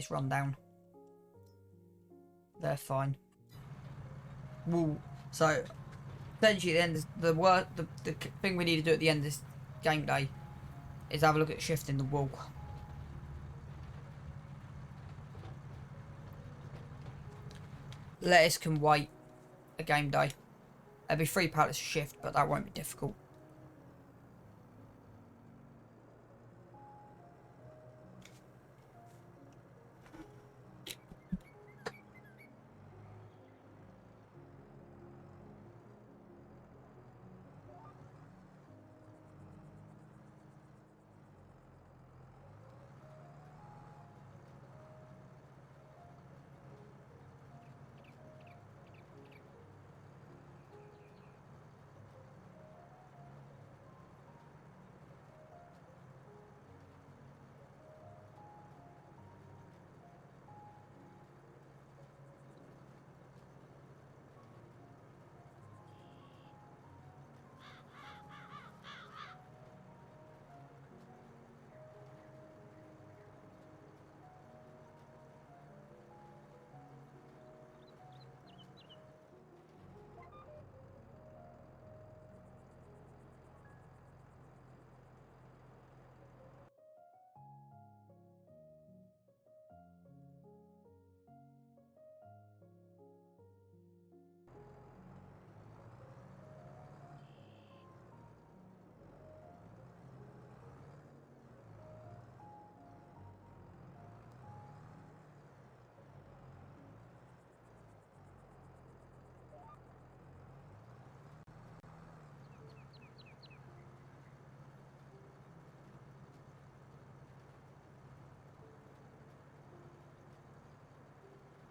this run down. They're fine. Wool. So essentially, at the end, the thing we need to do at the end of this game day is have a look at shifting the wool. Lettuce can wait a game day. There'll be 3 pallets a shift, but that won't be difficult.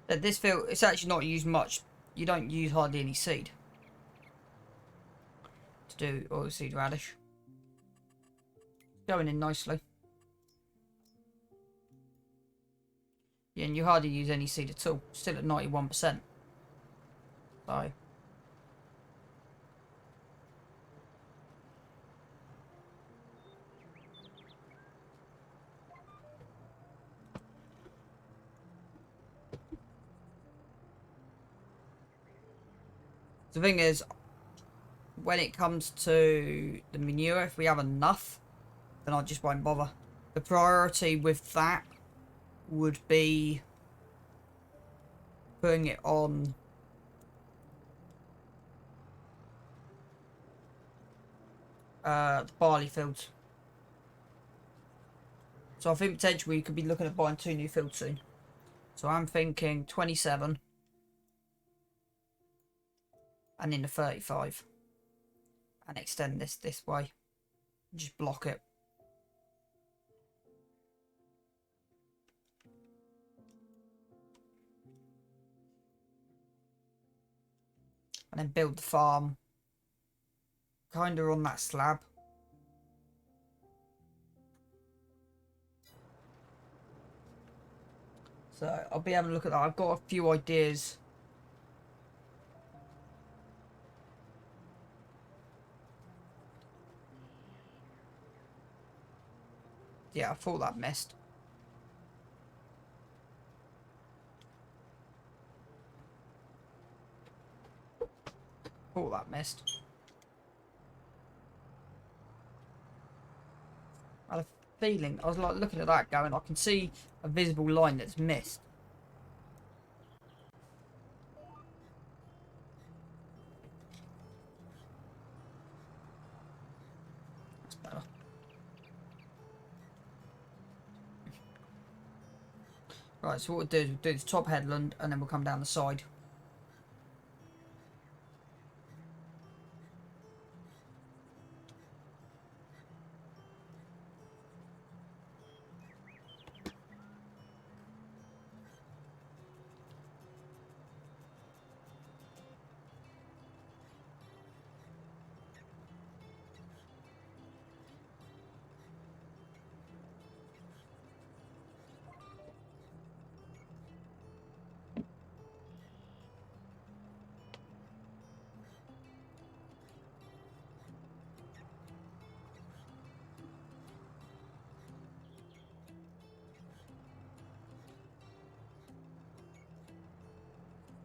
This field, it's actually not used much. You don't use hardly any seed to do oilseed radish. Going in nicely. Yeah, and you hardly use any seed at all. Still at 91%. So. The thing is, when it comes to the manure, if we have enough, then I just won't bother. The priority with that would be putting it on the barley fields. So I think potentially we could be looking at buying 2 new fields soon. So I'm thinking 27 and in the 35 and extend this way. Just block it. And then build the farm kind of on that slab. So I'll be having a look at that. I've got a few ideas. Yeah, I thought that missed. Thought that missed. I had a feeling, I was like looking at that going, I can see a visible line that's missed. That's better. Right, so what we'll do is we'll do this top headland and then we'll come down the side.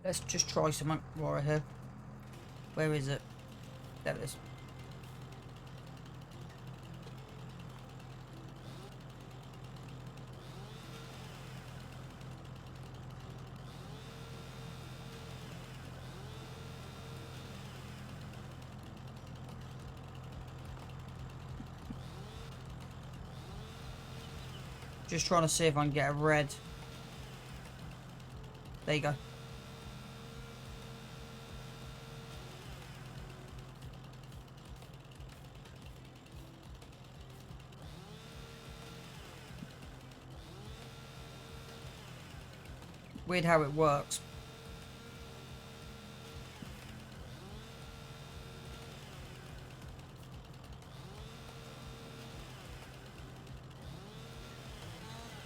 Let's just try something right here. Where is it? There it is. Just trying to see if I can get a red. There you go. Weird how it works.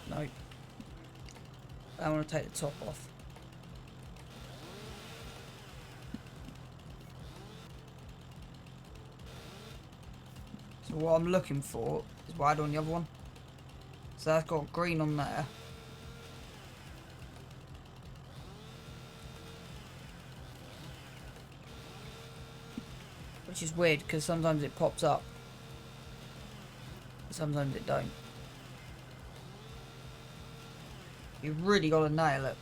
No. I want to take the top off. So what I'm looking for is what I had on the other one. So that's got green on there. Which is weird because sometimes it pops up. Sometimes it don't. You've really got to nail it.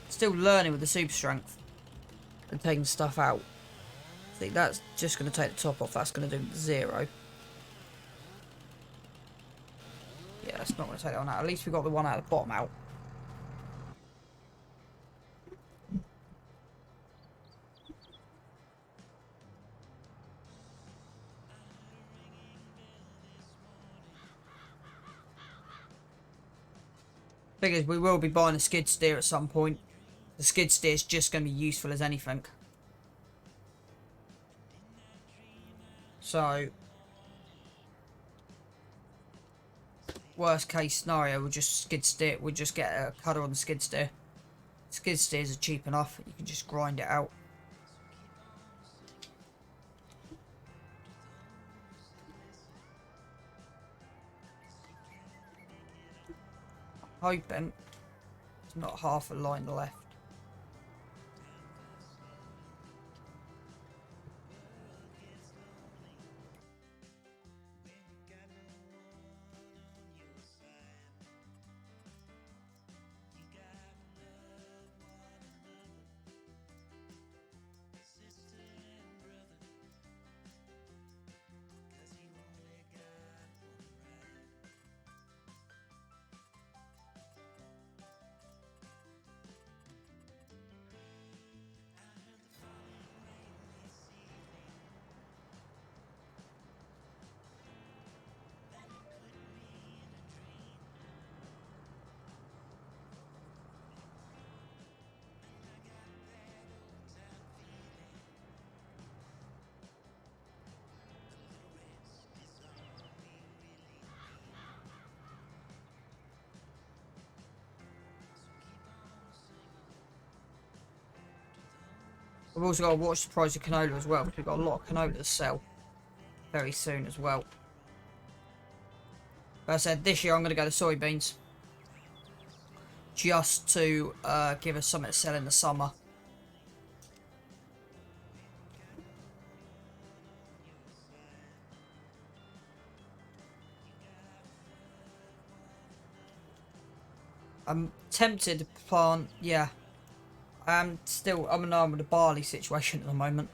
Still learning with the super strength and taking stuff out. I think that's just going to take the top off. That's going to do 0. Yeah, that's not going to take that one out. At least we got the one out of the bottom out. Thing is, we will be buying a skid steer at some point. The skid steer is just going to be useful as anything. So, worst case scenario, we'll just skid steer. We'll just get a cutter on the skid steer. Skid steers are cheap enough. You can just grind it out. Hoping it's not half a line left. We've also got to watch the price of canola as well, because we've got a lot of canola to sell very soon as well. But I said this year I'm going to go to soybeans, just to give us something to sell in the summer. I'm tempted to plant, yeah. I'm an arm with the barley situation at the moment.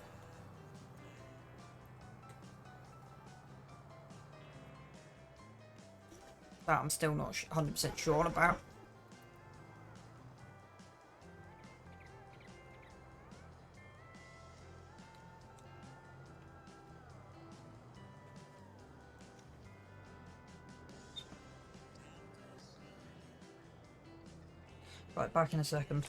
That I'm still not 100% sure about. Right, back in a second.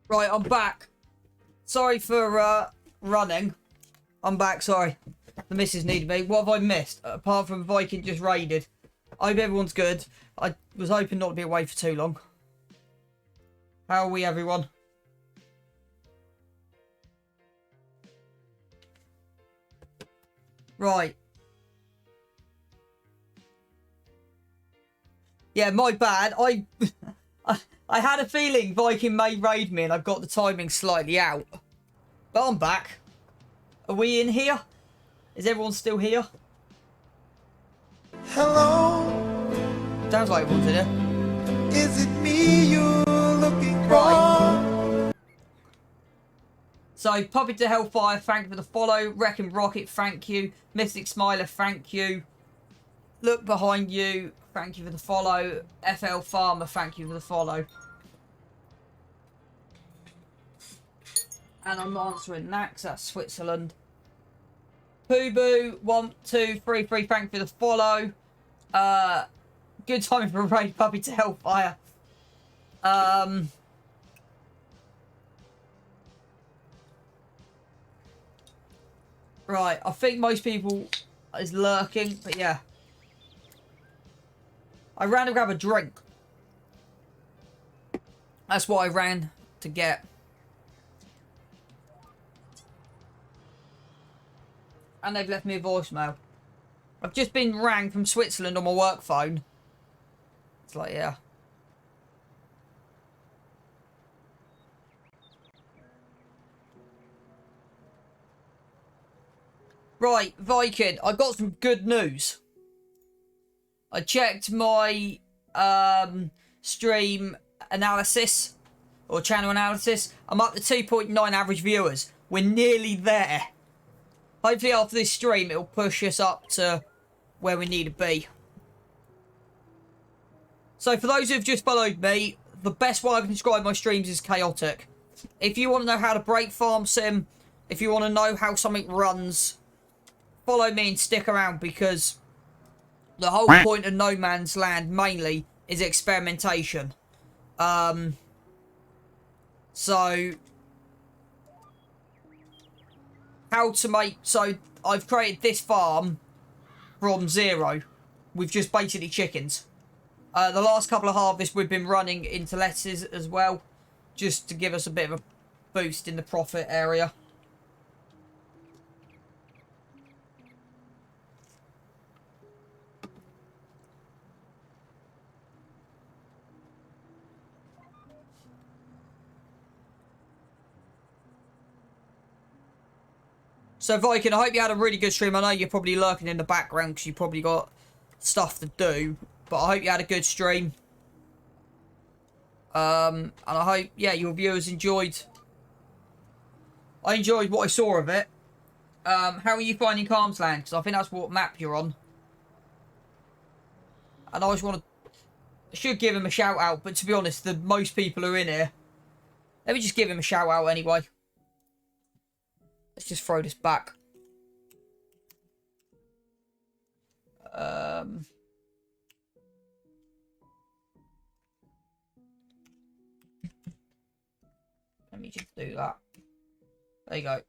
Right, I'm back. Sorry for running. I'm back, sorry. The missus needed me. What have I missed? Apart from Viking just raided. I hope everyone's good. I was hoping not to be away for too long. How are we, everyone? Right. Yeah, my bad. I had a feeling Viking may raid me and I got the timing slightly out. But I'm back. Are we in here? Is everyone still here? Hello. Sounds like everyone's in here. Is it me you're looking for? Right. So, Puppy to Hellfire, thank you for the follow. Wrecking Rocket, thank you. Mystic Smiler, thank you. Look behind you. Thank you for the follow. FL Farmer, thank you for the follow. And I'm answering that because that's Switzerland. Poo Boo 1233, thank you for the follow. Good timing for a raid puppy to Hellfire. Right, I think most people is lurking, but yeah. I ran to grab a drink. That's what I ran to get. And they've left me a voicemail. I've just been rang from Switzerland on my work phone. It's like, yeah. Right, Viking, I got some good news. I checked my stream analysis, or channel analysis. I'm up to 2.9 average viewers. We're nearly there. Hopefully after this stream, it'll push us up to where we need to be. So for those who've just followed me, the best way I can describe my streams is chaotic. If you want to know how to break farm sim, if you want to know how something runs, follow me and stick around, because the whole point of No Man's Land mainly is experimentation. So how to make... So I've created this farm from zero with just basically chickens. The last couple of harvests we've been running into lettuces as well, just to give us a bit of a boost in the profit area. So Viking, I hope you had a really good stream. I know you're probably lurking in the background because you probably got stuff to do, but I hope you had a good stream. And I hope, yeah, your viewers enjoyed. I enjoyed what I saw of it. How are you finding Calmsland? Because I think that's what map you're on. And I just want to... I should give him a shout out, but to be honest, most people are in here. Let me just give him a shout out anyway. Let's just throw this back. Let me just do that. There you go.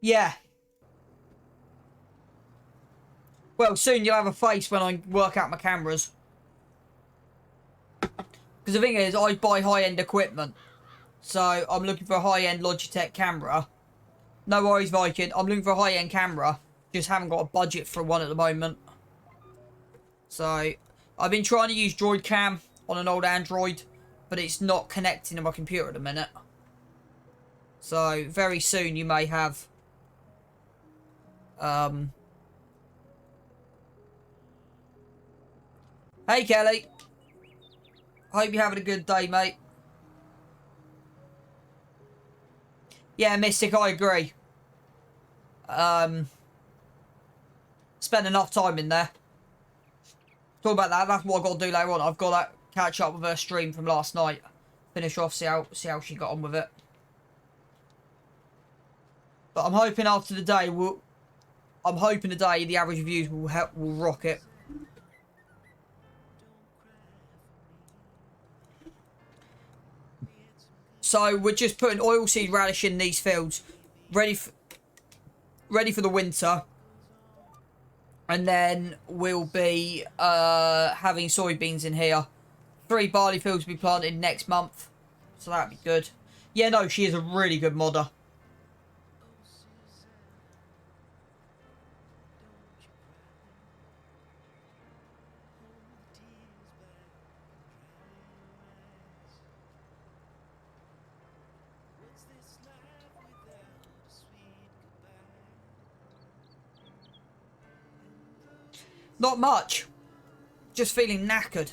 Yeah. Well, soon you'll have a face when I work out my cameras. Because the thing is, I buy high-end equipment. So, I'm looking for a high-end Logitech camera. No worries, Viking. I'm looking for a high-end camera. Just haven't got a budget for one at the moment. So, I've been trying to use Droid Cam on an old Android, but it's not connecting to my computer at the minute. So, very soon you may have... Hey, Kelly. Hope you're having a good day, mate. Yeah, Mystic, I agree. Spend enough time in there. Talk about that. That's what I've got to do later on. I've got to catch up with her stream from last night. Finish off, see how she got on with it. But I'm hoping after the day, I'm hoping today the average views will rock it. So we're just putting oilseed radish in these fields, ready for the winter, and then we'll be having soybeans in here. 3 barley fields will be planted next month, so that'd be good. Yeah, no, she is a really good modder. Not much. Just feeling knackered.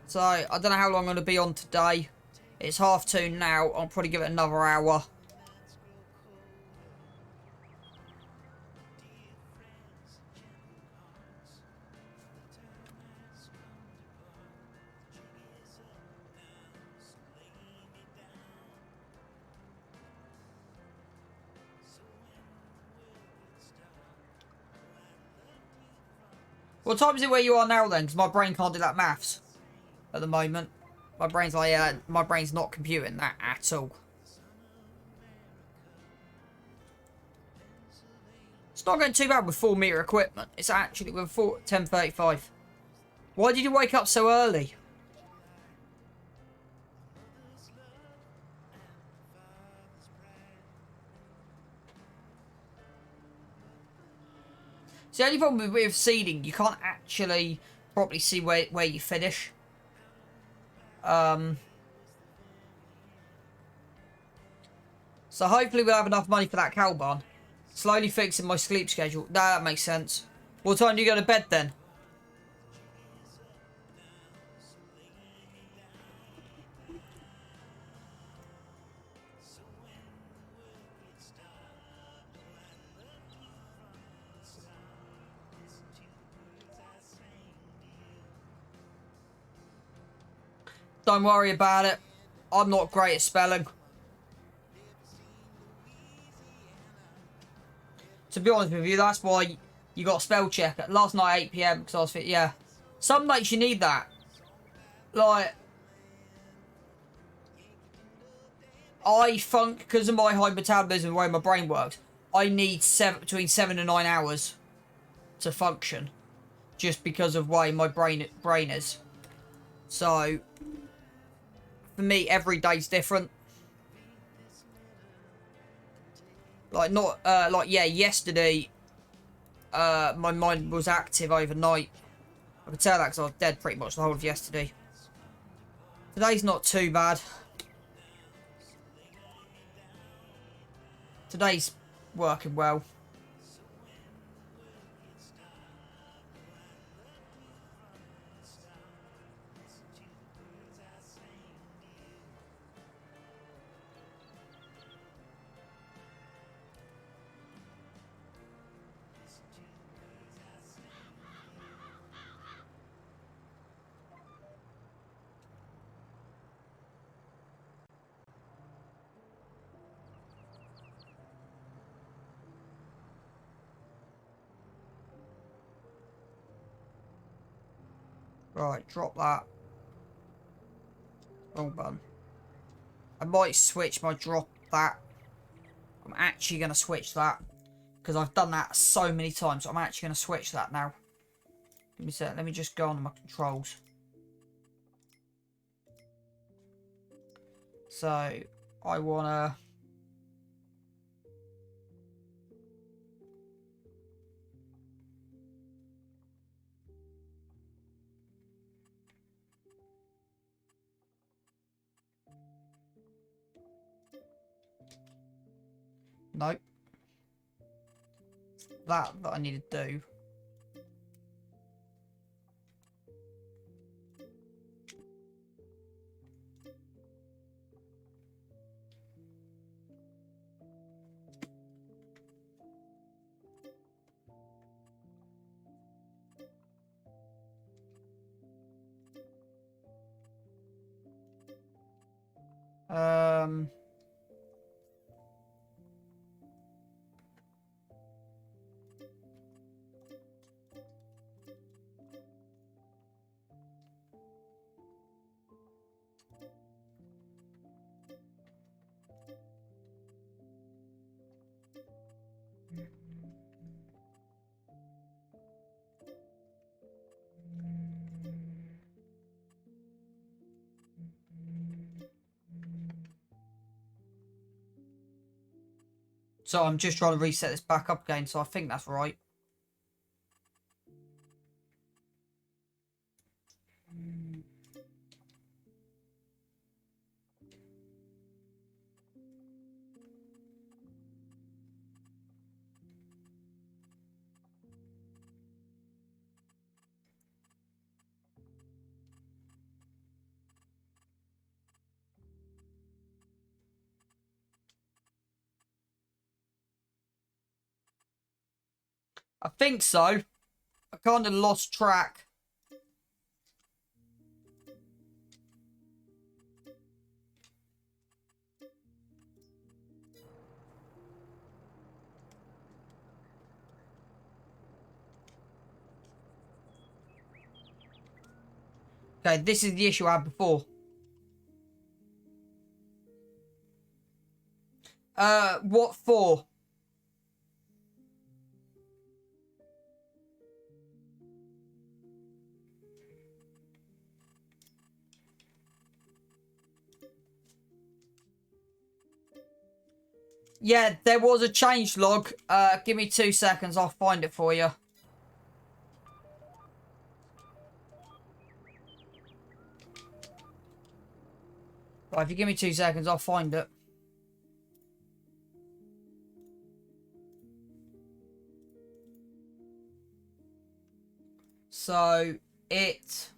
So, I don't know how long I'm going to be on today. It's 2:30 now. I'll probably give it another hour. What time is it where you are now then? Because my brain can't do that maths at the moment. My brain's like, my brain's not computing that at all. It's not going too bad with 4-meter equipment. It's actually with 10:35. Why did you wake up so early? It's the only problem with seeding, you can't actually properly see where you finish. So hopefully we'll have enough money for that cow barn. Slowly fixing my sleep schedule. That makes sense. What time do you go to bed then? Don't worry about it. I'm not great at spelling. To be honest with you, that's why you got a spell check at last night at 8 PM because I was fit. Yeah, some nights you need that. Like, because of my high metabolism and the way my brain works, I need between 7 and 9 hours to function, just because of the way my brain is. So, for me, every day's different. Like, not, yeah, yesterday, my mind was active overnight. I could tell that because I was dead pretty much the whole of yesterday. Today's not too bad. Today's working well. Right, drop that. Wrong button. I might switch my drop that. I'm actually going to switch that. Because I've done that so many times. So I'm actually going to switch that now. Let me just go on my controls. So, I want to... Nope. That I need to do. Um... So I'm just trying to reset this back up again, so I think that's right. I think so. I kind of lost track. Okay, this is the issue I had before. What for? Yeah, there was a change log. Give me 2 seconds. I'll find it for you. Right, if you give me 2 seconds, I'll find it. So, it...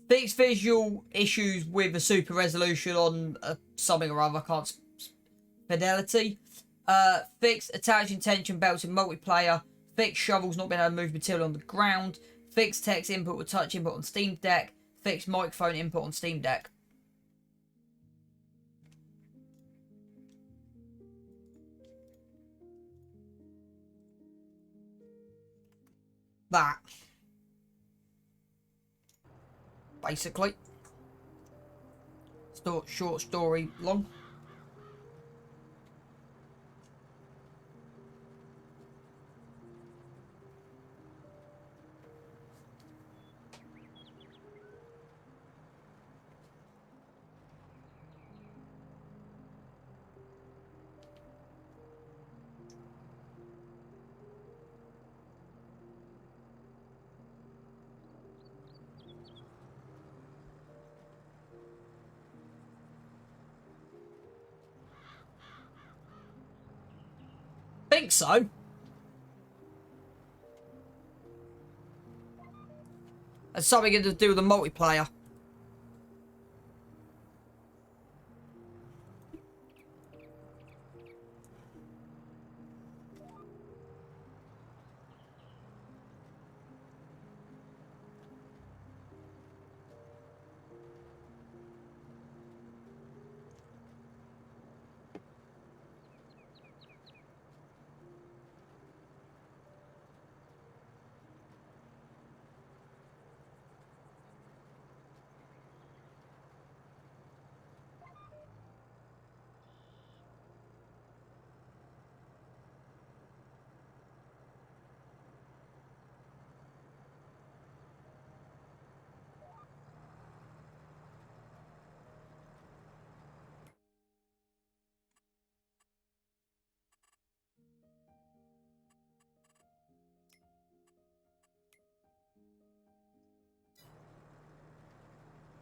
fixed visual issues with a super resolution on something or other. I can't... fidelity. Fixed attaching tension belts in multiplayer. Fixed shovels not being able to move material on the ground. Fixed text input with touch input on Steam Deck. Fixed microphone input on Steam Deck. That. Basically. Short story long. Think so. It's something to do with the multiplayer.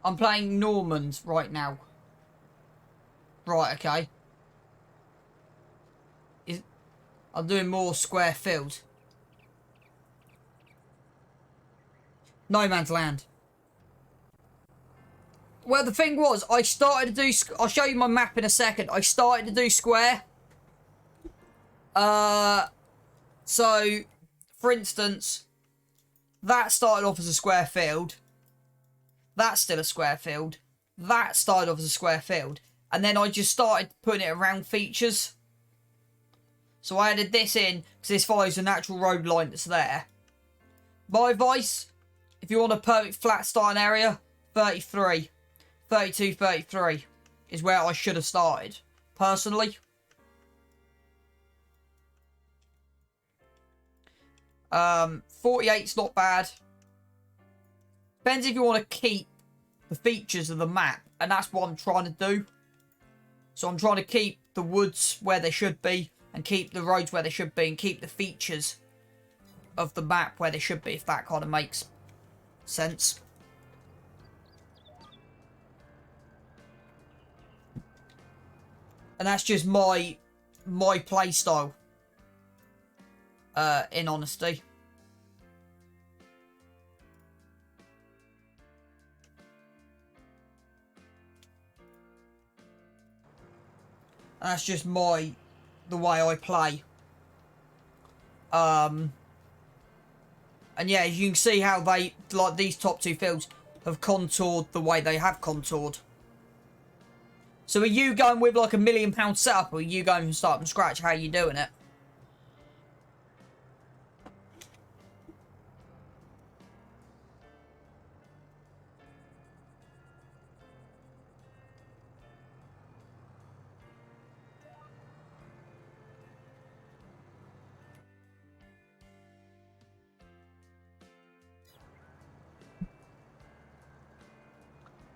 I'm playing Normans right now. Right, okay. I'm doing more square fields. No Man's Land. Well, the thing was, I started to do... I'll show you my map in a second. I started to do square. So, for instance, that started off as a square field. That's still a square field. That started off as a square field. And then I just started putting it around features. So I added this in, because this follows the natural road line that's there. My advice, if you want a perfect flat starting area, 33. 32, 33 is where I should have started, personally. 48's not bad. Depends if you want to keep the features of the map, and that's what I'm trying to do. So I'm trying to keep the woods where they should be, and keep the roads where they should be, and keep the features of the map where they should be, if that kind of makes sense. And that's just my play style, in honesty. And that's just the way I play. And yeah, you can see how they, like these top two fields, have contoured the way they have contoured. So are you going with like £1 million setup, or are you going from start from scratch? How are you doing it?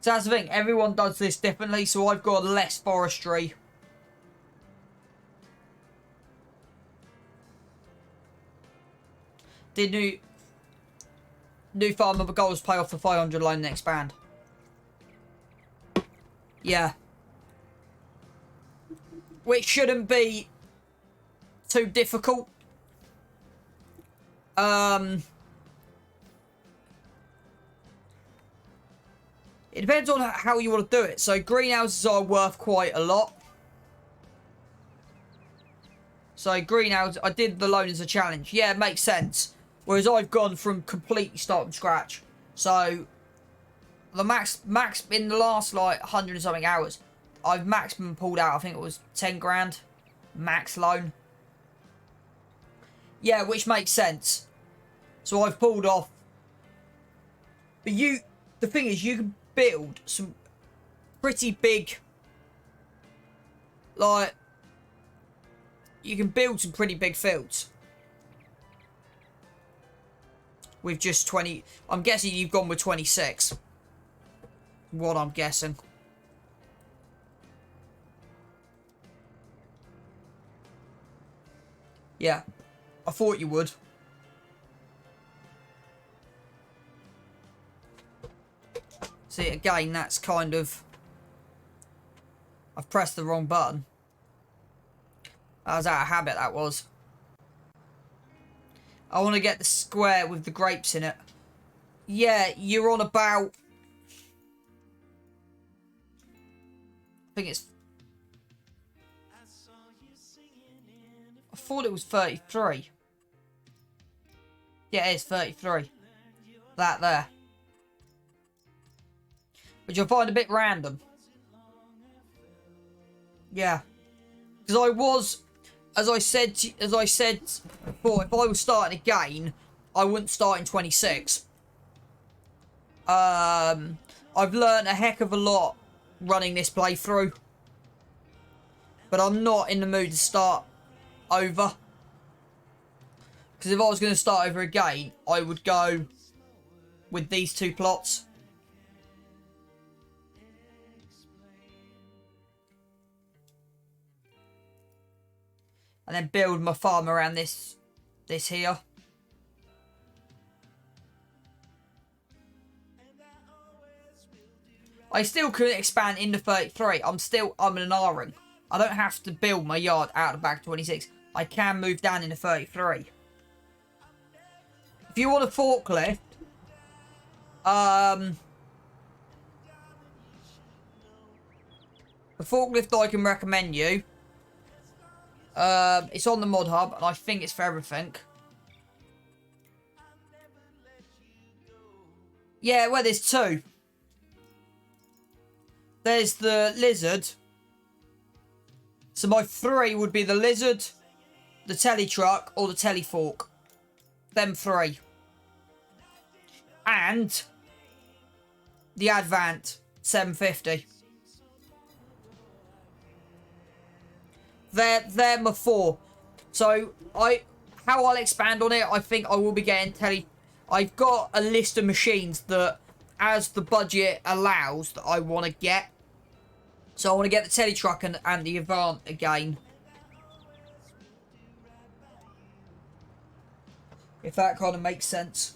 So that's the thing, everyone does this differently, so I've got less forestry. The new farmer goals pay off the 500 loan and expand. Yeah. Which shouldn't be too difficult. It depends on how you want to do it. So greenhouses are worth quite a lot. So greenhouse, I did the loan as a challenge. Yeah, it makes sense. Whereas I've gone from completely start from scratch. So the max in the last like 100 and something hours, I've maximum pulled out. I think it was 10 grand max loan. Yeah, which makes sense. So I've pulled off. But the thing is, you can build some pretty big, like, you can build some pretty big fields. With just 20, I'm guessing you've gone with 26. What I'm guessing. Yeah, I thought you would. See, again, that's kind of... I've pressed the wrong button. That was out of habit, that was. I want to get the square with the grapes in it. Yeah, you're on about... I think it's... I thought it was 33. Yeah, it is 33. That there. Which I find a bit random. Yeah. Because I was... As I said before, if I was starting again, I wouldn't start in 26. I've learned a heck of a lot running this playthrough. But I'm not in the mood to start over. Because if I was going to start over again, I would go with these two plots. And then build my farm around this here. I still couldn't expand into 33. I'm an R-ing. I don't have to build my yard out of the back of 26. I can move down into 33. If you want a forklift, the forklift I can recommend you. It's on the mod hub, and I think it's for everything. Yeah, well, there's two. There's the lizard. So my three would be the lizard, the telly truck, or the telly fork. Them three. And the Advant 750. They're my four. So how I'll expand on it, I think I will be getting telly. I've got a list of machines that, as the budget allows, that I want to get. So I want to get the telly truck and the Avant again. If that kind of makes sense.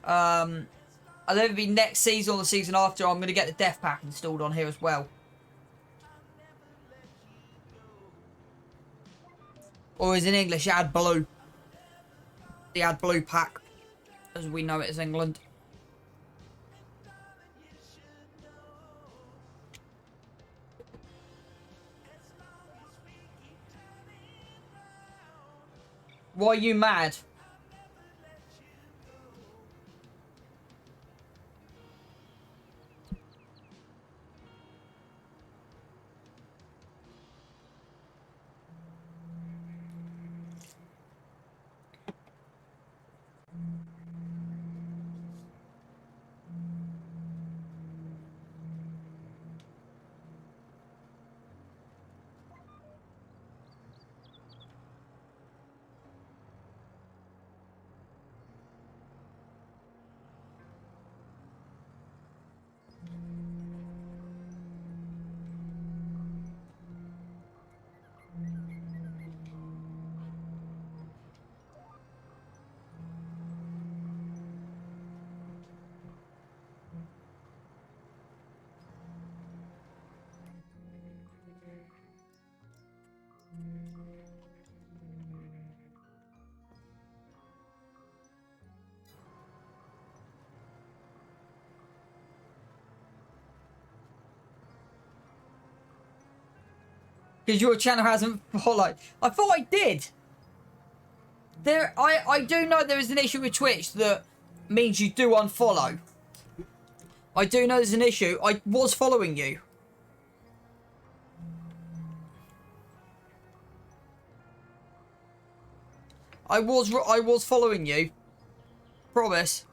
I'll either be next season or the season after. I'm going to get the death pack installed on here as well. Or as in English, add blue. The add blue pack, as we know it as England. Why are you mad? Because your channel hasn't followed. I thought I did. I do know there is an issue with Twitch that means you do unfollow. I do know there's an issue. I was following you. I was following you. Promise.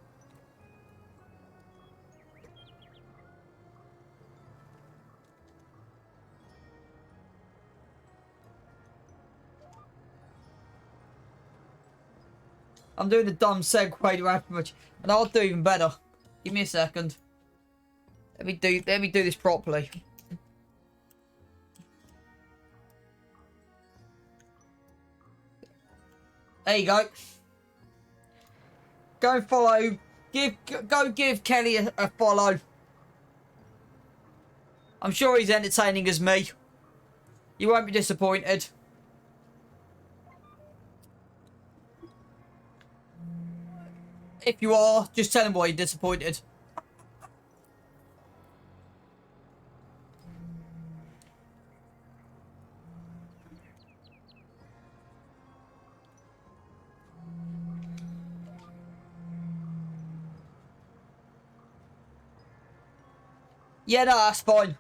I'm doing the dumb segue to average, and I'll do even better. Give me a second. Let me do this properly. There you go. Go and follow. Go give Kelly a follow. I'm sure he's entertaining as me. You won't be disappointed. If you are, just tell him why you're disappointed. Yeah, no, that's fine.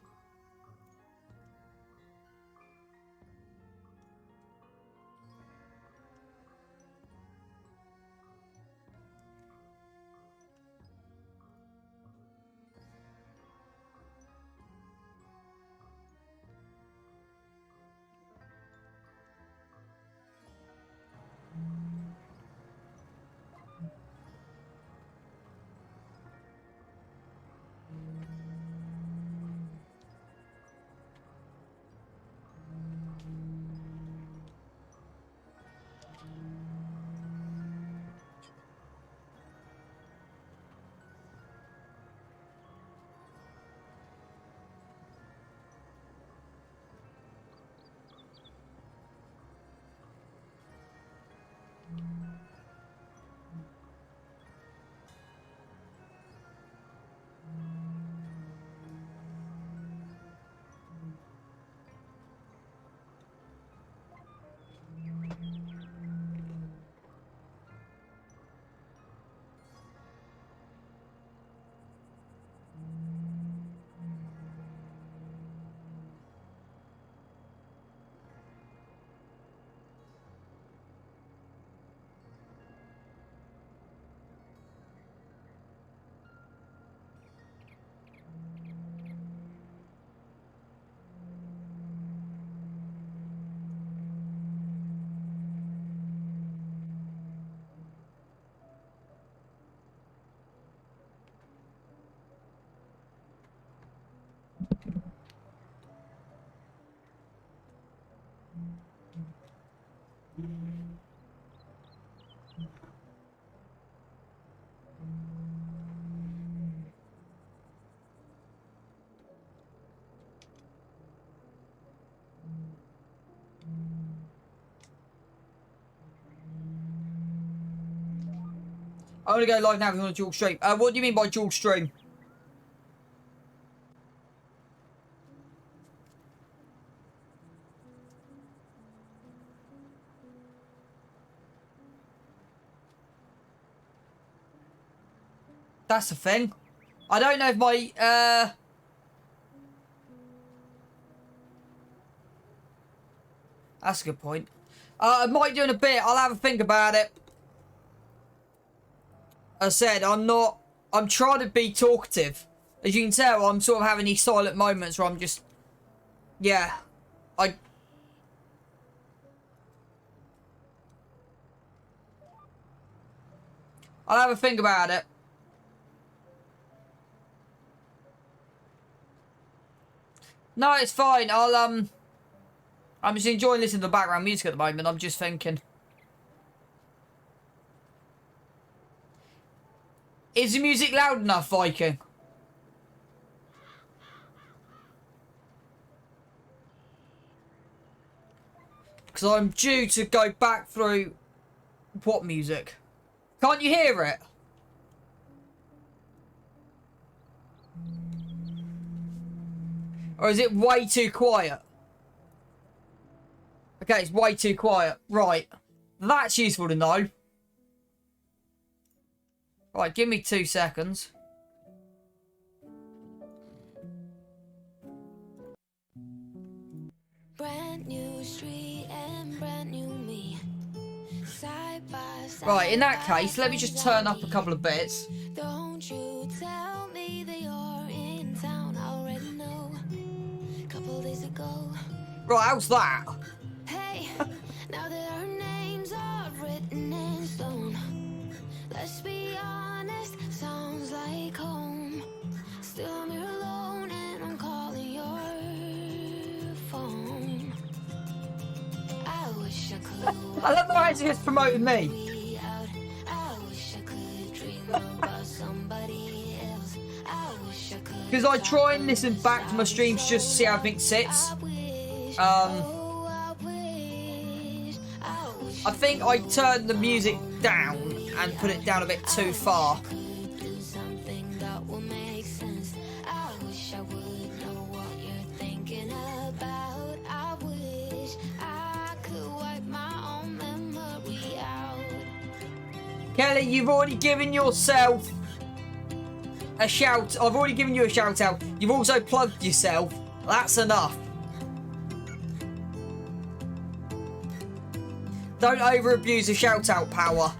I'm gonna go live now if you want to dual stream. What do you mean by dual stream? That's the thing. I don't know if my, That's a good point. I might do in a bit. I'll have a think about it. As I said, I'm trying to be talkative. As you can tell, I'm sort of having these silent moments where I'm just... Yeah. I'll have a think about it. No, it's fine. I'm just enjoying listening to the background music at the moment. I'm just thinking. Is the music loud enough, Viking? Because I'm due to go back through... What music? Can't you hear it? Or is it way too quiet? Okay, it's way too quiet. Right. That's useful to know. Right, give me 2 seconds. Brand new street and brand new me. Side by side. Right, in that case, let me just turn up a couple of bits. Don't you tell me that you're in town. I already know. Couple days ago. Right, how's that? Hey, now that our names are written in stone. Let's be honest, sounds like home. Still I'm here alone and I'm calling your phone. I wish I could. I love the way it's just promoting me. I wish I could dream about somebody else. I wish I could. Because I try and listen back to my streams just to see how everything sits. I think I turned the music down and put it down a bit too far. Kelly, you've already given yourself a shout. I've already given you a shout out. You've also plugged yourself. That's enough. Don't over abuse the shout out power.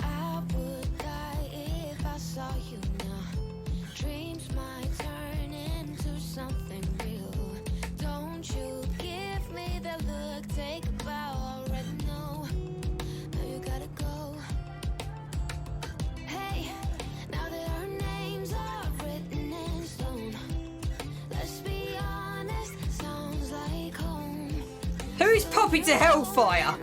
Who is Poppy to Hellfire?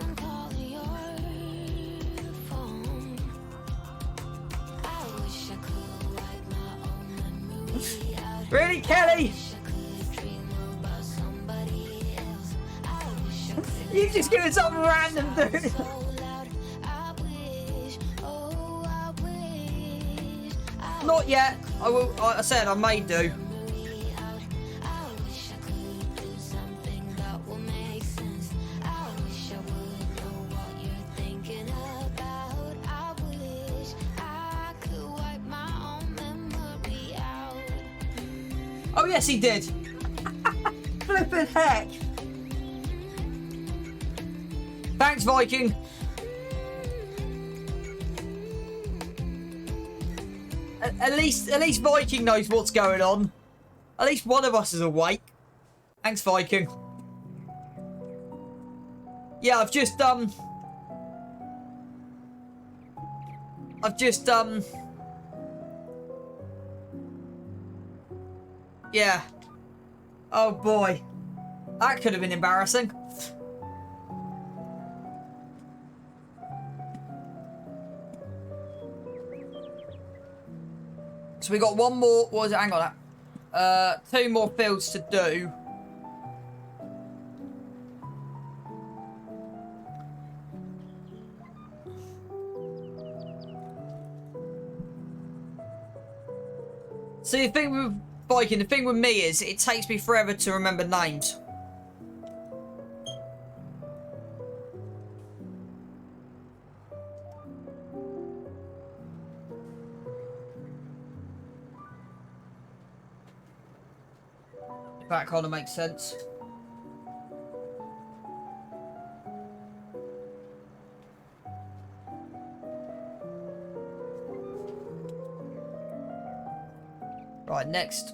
Really, Kelly? You just give it some random dude. Not yet. I will. I said I may do. Oh yes, he did. Flippin' heck. Thanks, Viking. At least Viking knows what's going on. At least one of us is awake. Thanks, Viking. Yeah, I've just yeah. Oh boy. That could have been embarrassing. So we got one more, what was it? Hang on. 2 more fields to do. So the thing with biking, the thing with me is it takes me forever to remember names. That kind of makes sense. Right, next.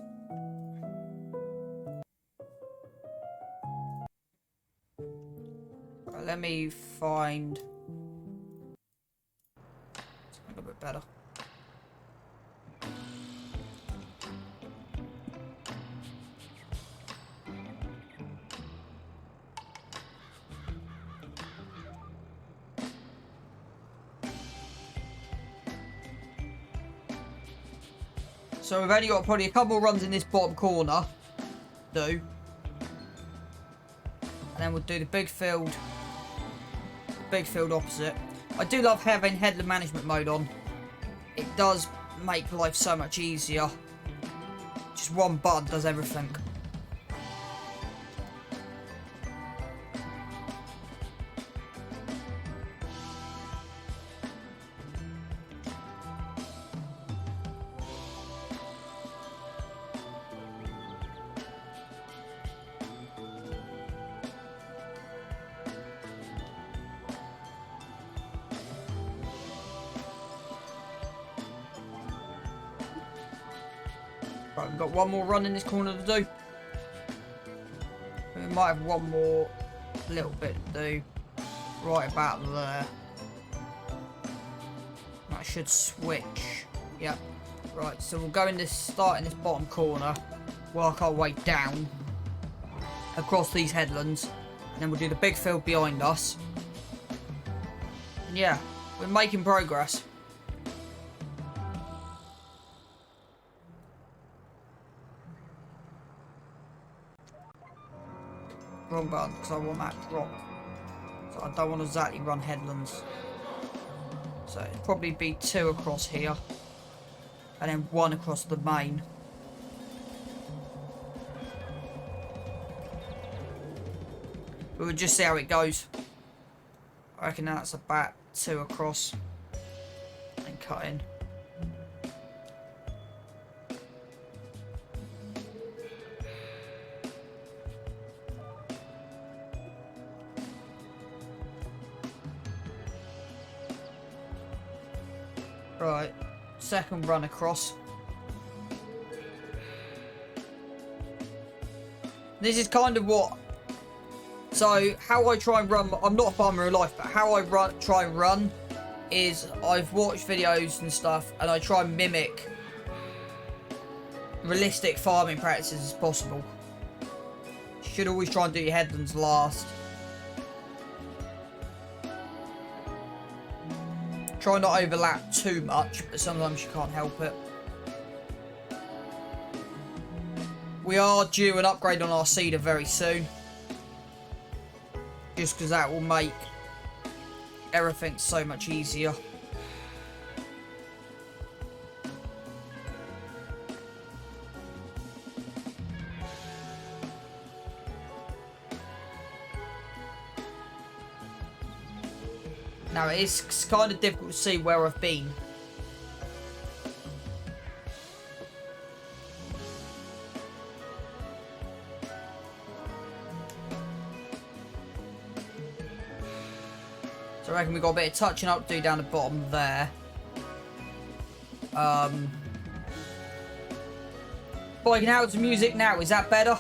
Right, let me find something a bit better. So we've only got probably a couple of runs in this bottom corner. And then we'll do the big field opposite. I do love having headland management mode on. It does make life so much easier. Just one button does everything. Right, we've got one more run in this corner to do. We might have one more little bit to do. Right about there. That should switch. Yep. Right, so we'll go in this, start in this bottom corner, work our way down across these headlands, and then we'll do the big field behind us. And yeah, we're making progress. Wrong button, because I want that drop. So I don't want to exactly run headlands. So it'd probably be 2 across here. And then 1 across the main. But we'll just see how it goes. I reckon that's about 2 across. And cut in. Right, second run across. This is kind of what... So, how I try and run... I'm not a farmer in life, but how I try and run is I've watched videos and stuff, and I try and mimic realistic farming practices as possible. You should always try and do your headlands last. Try not to overlap too much, but sometimes you can't help it. We are due an upgrade on our seeder very soon. Just because that will make everything so much easier. Now it is kind of difficult to see where I've been. So I reckon we've got a bit of touching up to do down the bottom there. Boy, out to music now, is that better?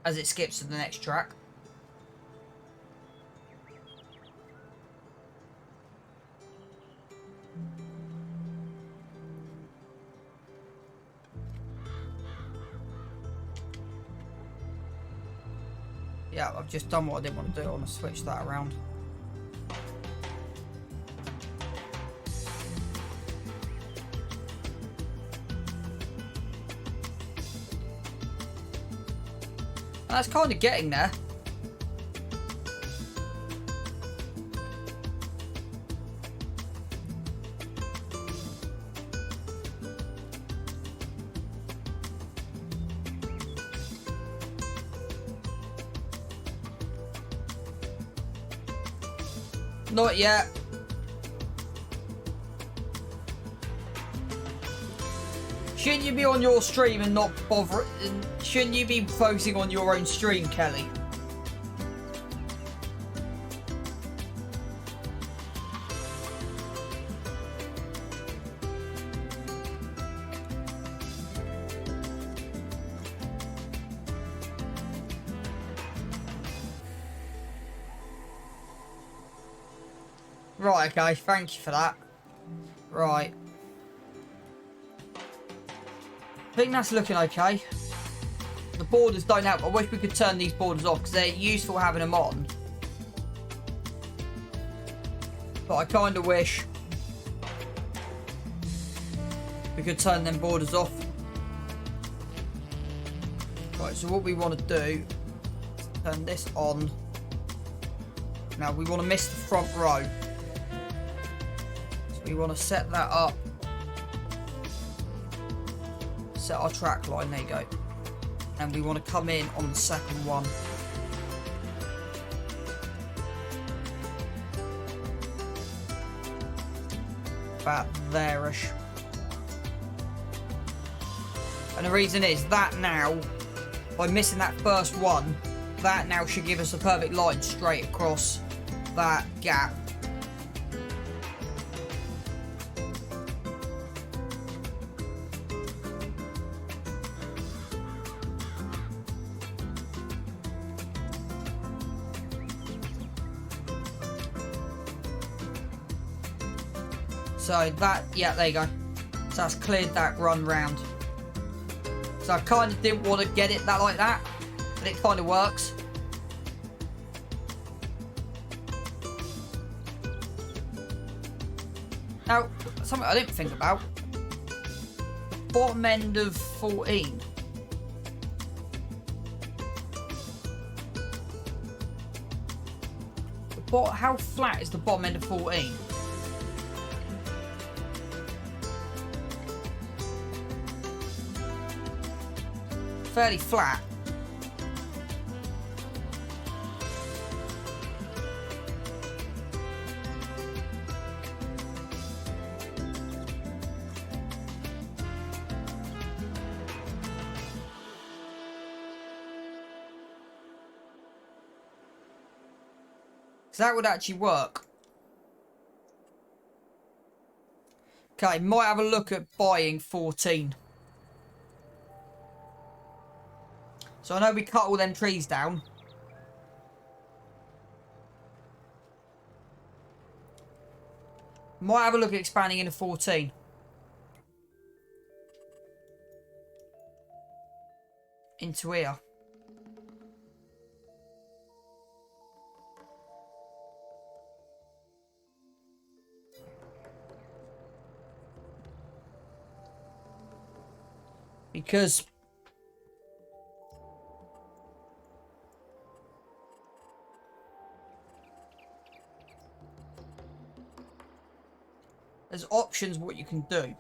As it skips to the next track. Yeah, I've just done what I didn't want to do. I want to switch that around. And that's kind of getting there. Not yet. Shouldn't you be on your stream and not bother? Shouldn't you be focusing on your own stream, Kelly? Right, okay, thank you for that. Right. I think that's looking okay. The borders don't help. I wish we could turn these borders off because they're useful having them on. But I kind of wish we could turn them borders off. Right, so what we want to do is turn this on. Now we want to miss the front row. So we want to set that up. Set our track line, there you go. And we want to come in on the second one. about there-ish. And the reason is that now, by missing that first one, that now should give us a perfect line straight across that gap. So that, yeah, there you go. So that's cleared that run round. So I kind of didn't want to get it that like that, but it kind of works. Now, something I didn't think about. Bottom end of 14. How flat is the bottom end of 14? Fairly flat. So that would actually work. Okay, might have a look at buying 14. So I know we cut all them trees down. Might have a look at expanding into 14. Into here. Because there's options what you can do.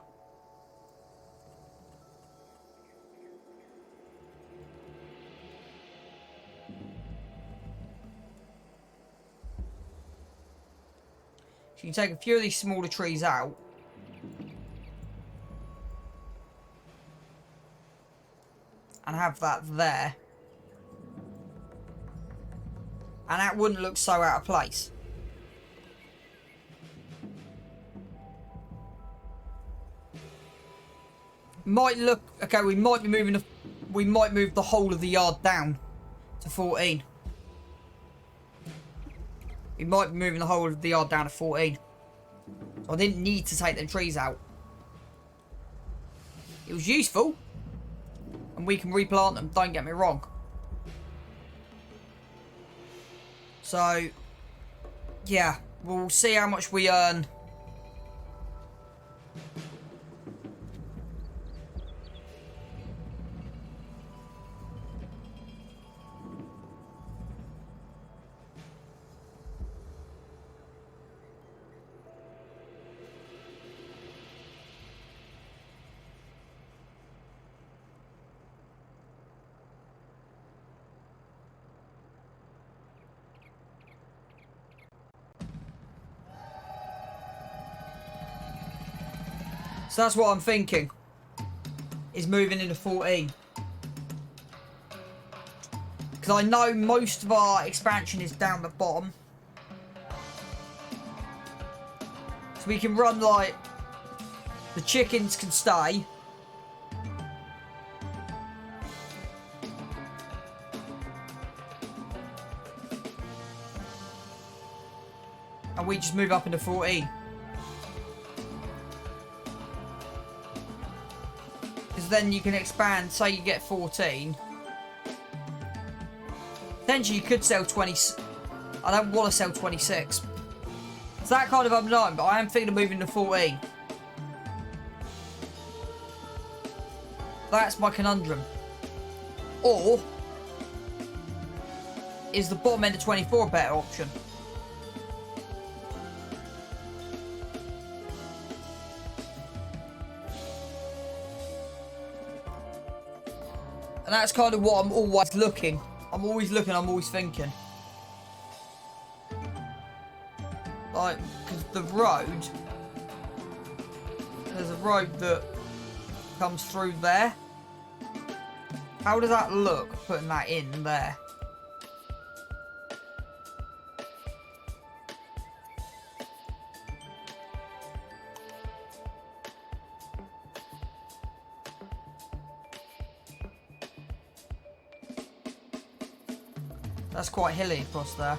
So you can take a few of these smaller trees out. And have that there. And that wouldn't look so out of place. Might look okay. We might be moving. We might move the whole of the yard down to 14. We might be moving the whole of the yard down to 14. So I didn't need to take them trees out. It was useful, and we can replant them. Don't get me wrong. So yeah, we'll see how much we earn. So that's what I'm thinking, is moving into 14. Because I know most of our expansion is down the bottom. So we can run like, the chickens can stay. And we just move up into 14. Then you can expand, say you get 14. Potentially you could sell 20. I don't want to sell 26. It's that kind of unknown, but I am thinking of moving to 14. That's my conundrum. Or is the bottom end of 24 a better option? And that's kind of what I'm always looking. I'm always looking, I'm always thinking. Like, because the road road that comes through there. How does that look, putting that in there? That's quite hilly across there.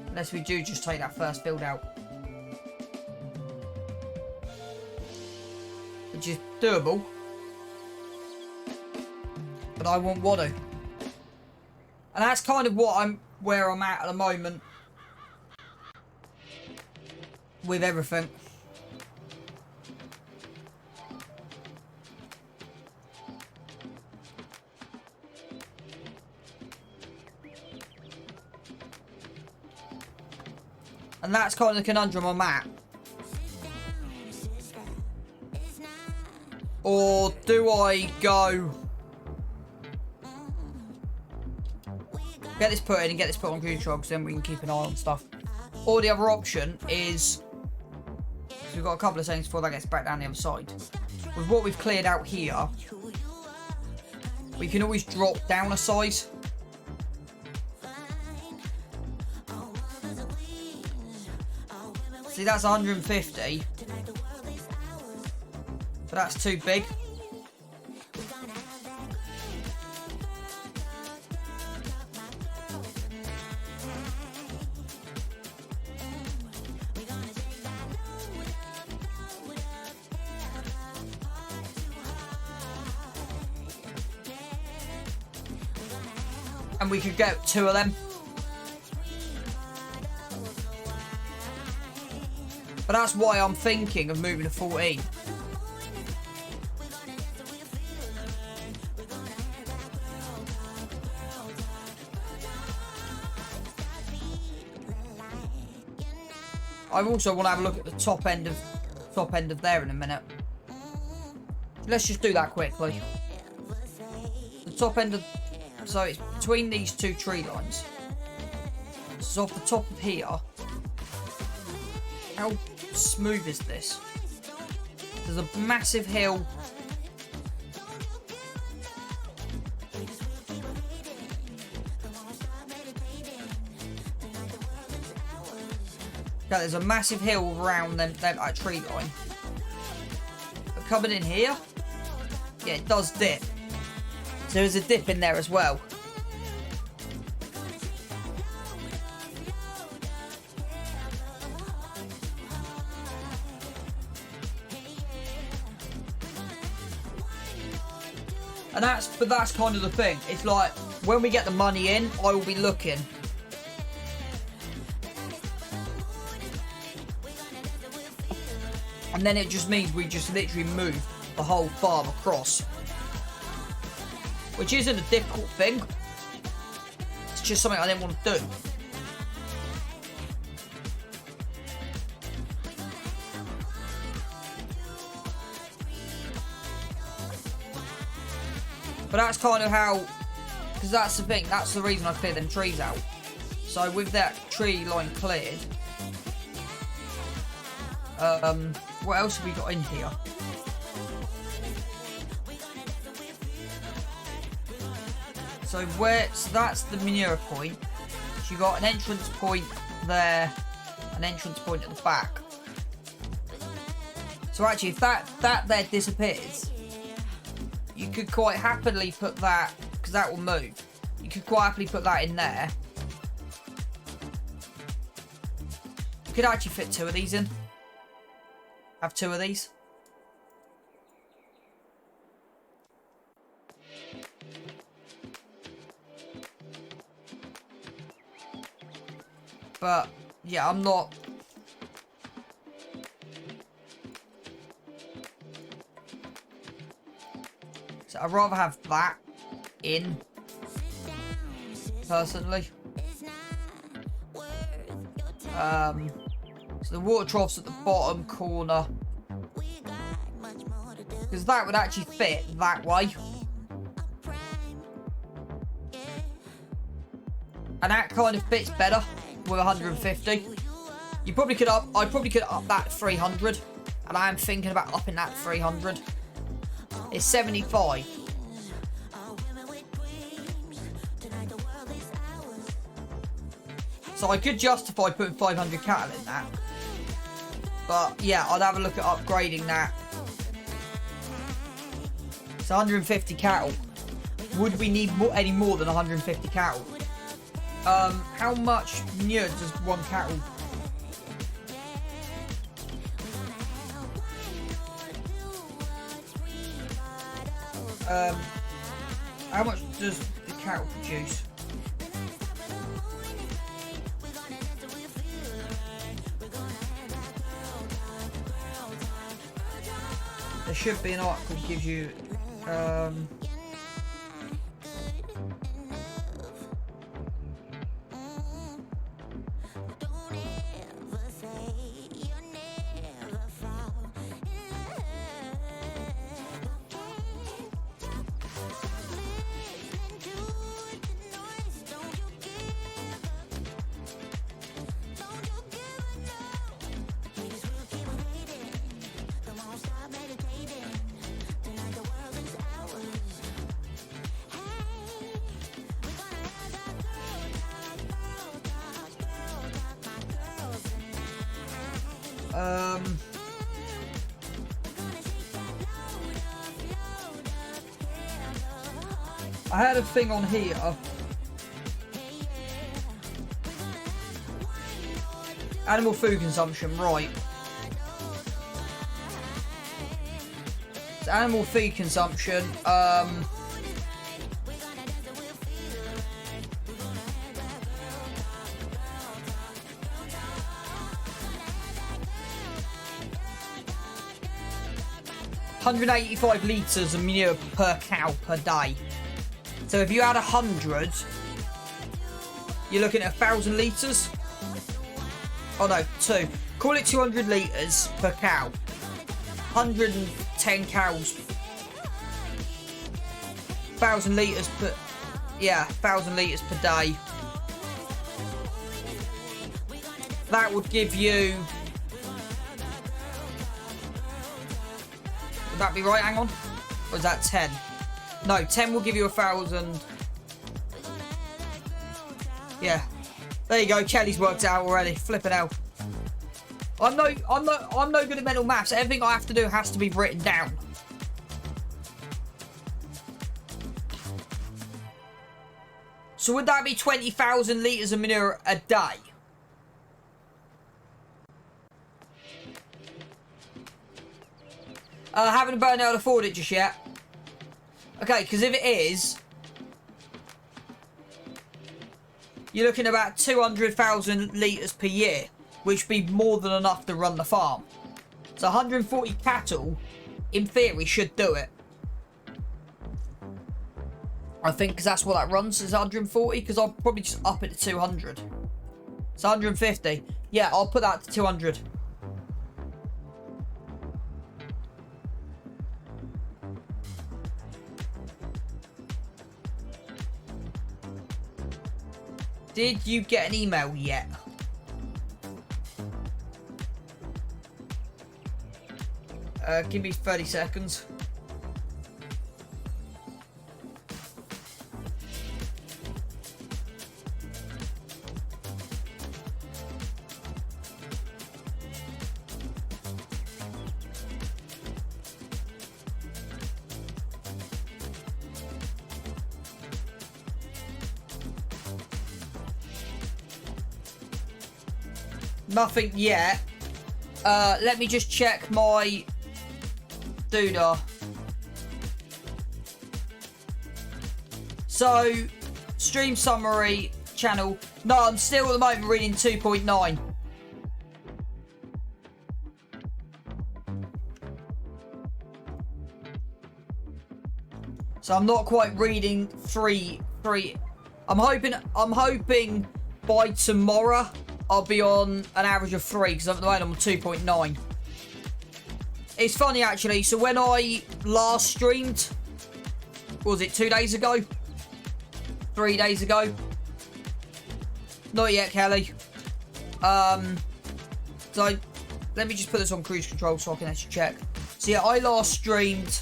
Unless we do just take that first field out. Which is doable. But I want Wado. And that's kind of where I'm at the moment. With everything. And that's kind of the conundrum I'm at. Or do I go... get this put in and get this put on cruise control, because then we can keep an eye on stuff. Or the other option is... we've got a couple of settings before that gets back down the other side. With what we've cleared out here, we can always drop down a size. See, that's 150. But that's too big. And we could get 2 of them. But that's why I'm thinking of moving to 14. I also want to have a look at the top end of there in a minute. Let's just do that quickly. The top end of, so it's between these 2 tree lines. So off the top of here. How smooth is this? There's a massive hill. Yeah, there's a massive hill around that tree line. But coming in here, yeah, it does dip. So there's a dip in there as well. And that's kind of the thing. It's like, when we get the money in, I will be looking. And then it just means we just literally move the whole farm across. Which isn't a difficult thing. It's just something I didn't want to do. But that's kind of how, because that's the thing, that's the reason I cleared them trees out. So with that tree line cleared, what else have we got in here? So that's the manure point. So you got an entrance point there, an entrance point at the back. So actually, if that there disappears, you could quite happily put that, because that will move. You could quite happily put that in there. You could actually fit 2 of these in. Have 2 of these. But yeah, I'm not. So I'd rather have that in. personally. So the water trough's at the bottom corner. Because that would actually fit that way. And that kind of fits better with 150. You probably could up, I probably could up that 300. And I am thinking about upping that 300. It's 75. So I could justify putting 500 cattle in that. But yeah, I'd have a look at upgrading that. It's 150 cattle. Would we need any more than 150 cattle? How much manure does one cattle? How much does the cattle produce? There should be an article that gives you I had a thing on here. Animal food consumption, right. So animal feed consumption, 185 litres of manure per cow per day. So if you add 100, you're looking at 1,000 litres. Oh no, 2. Call it 200 litres per cow. 110 cows. 1,000 litres per... Yeah, 1,000 litres per day. That would give you... Would that be right? Hang on. Or is that 10? No, 10 will give you 1,000. Yeah. There you go. Kelly's worked out already. Flipping out. I'm no good at mental maths. Everything I have to do has to be written down. So would that be 20,000 litres of manure a day? Haven't been able to afford it just yet. Okay, because if it is, you're looking at about 200,000 litres per year, which would be more than enough to run the farm. So 140 cattle, in theory, should do it. I think, because that's what that runs, is 140, because I'll probably just up it to 200. So 150. Yeah, I'll put that to 200. Did you get an email yet? Give me 30 seconds. Nothing yet. Let me just check my doodah. So, stream summary channel. No, I'm still at the moment reading 2.9. So I'm not quite reading 3. I'm hoping by tomorrow I'll be on an average of 3 because at the moment I'm on 2.9. It's funny actually. So when I last streamed, what was it, 2 days ago? 3 days ago? Not yet, Kelly. So let me just put this on cruise control so I can actually check. So yeah, I last streamed.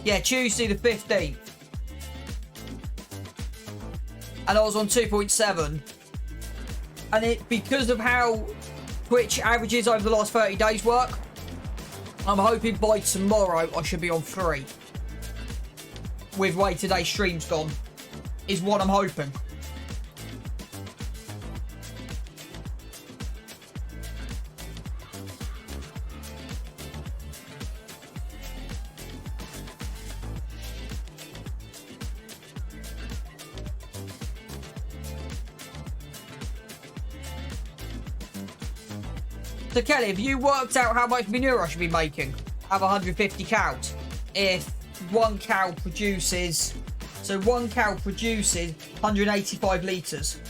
Yeah, Tuesday the 15th. And I was on 2.7. And it, because of how Twitch averages over the last 30 days work, I'm hoping by tomorrow I should be on 3. With way today's stream's gone. Is what I'm hoping. So Kelly, have you worked out how much manure I should be making? Have 150 cows. If one cow produces... So one cow produces 185 litres.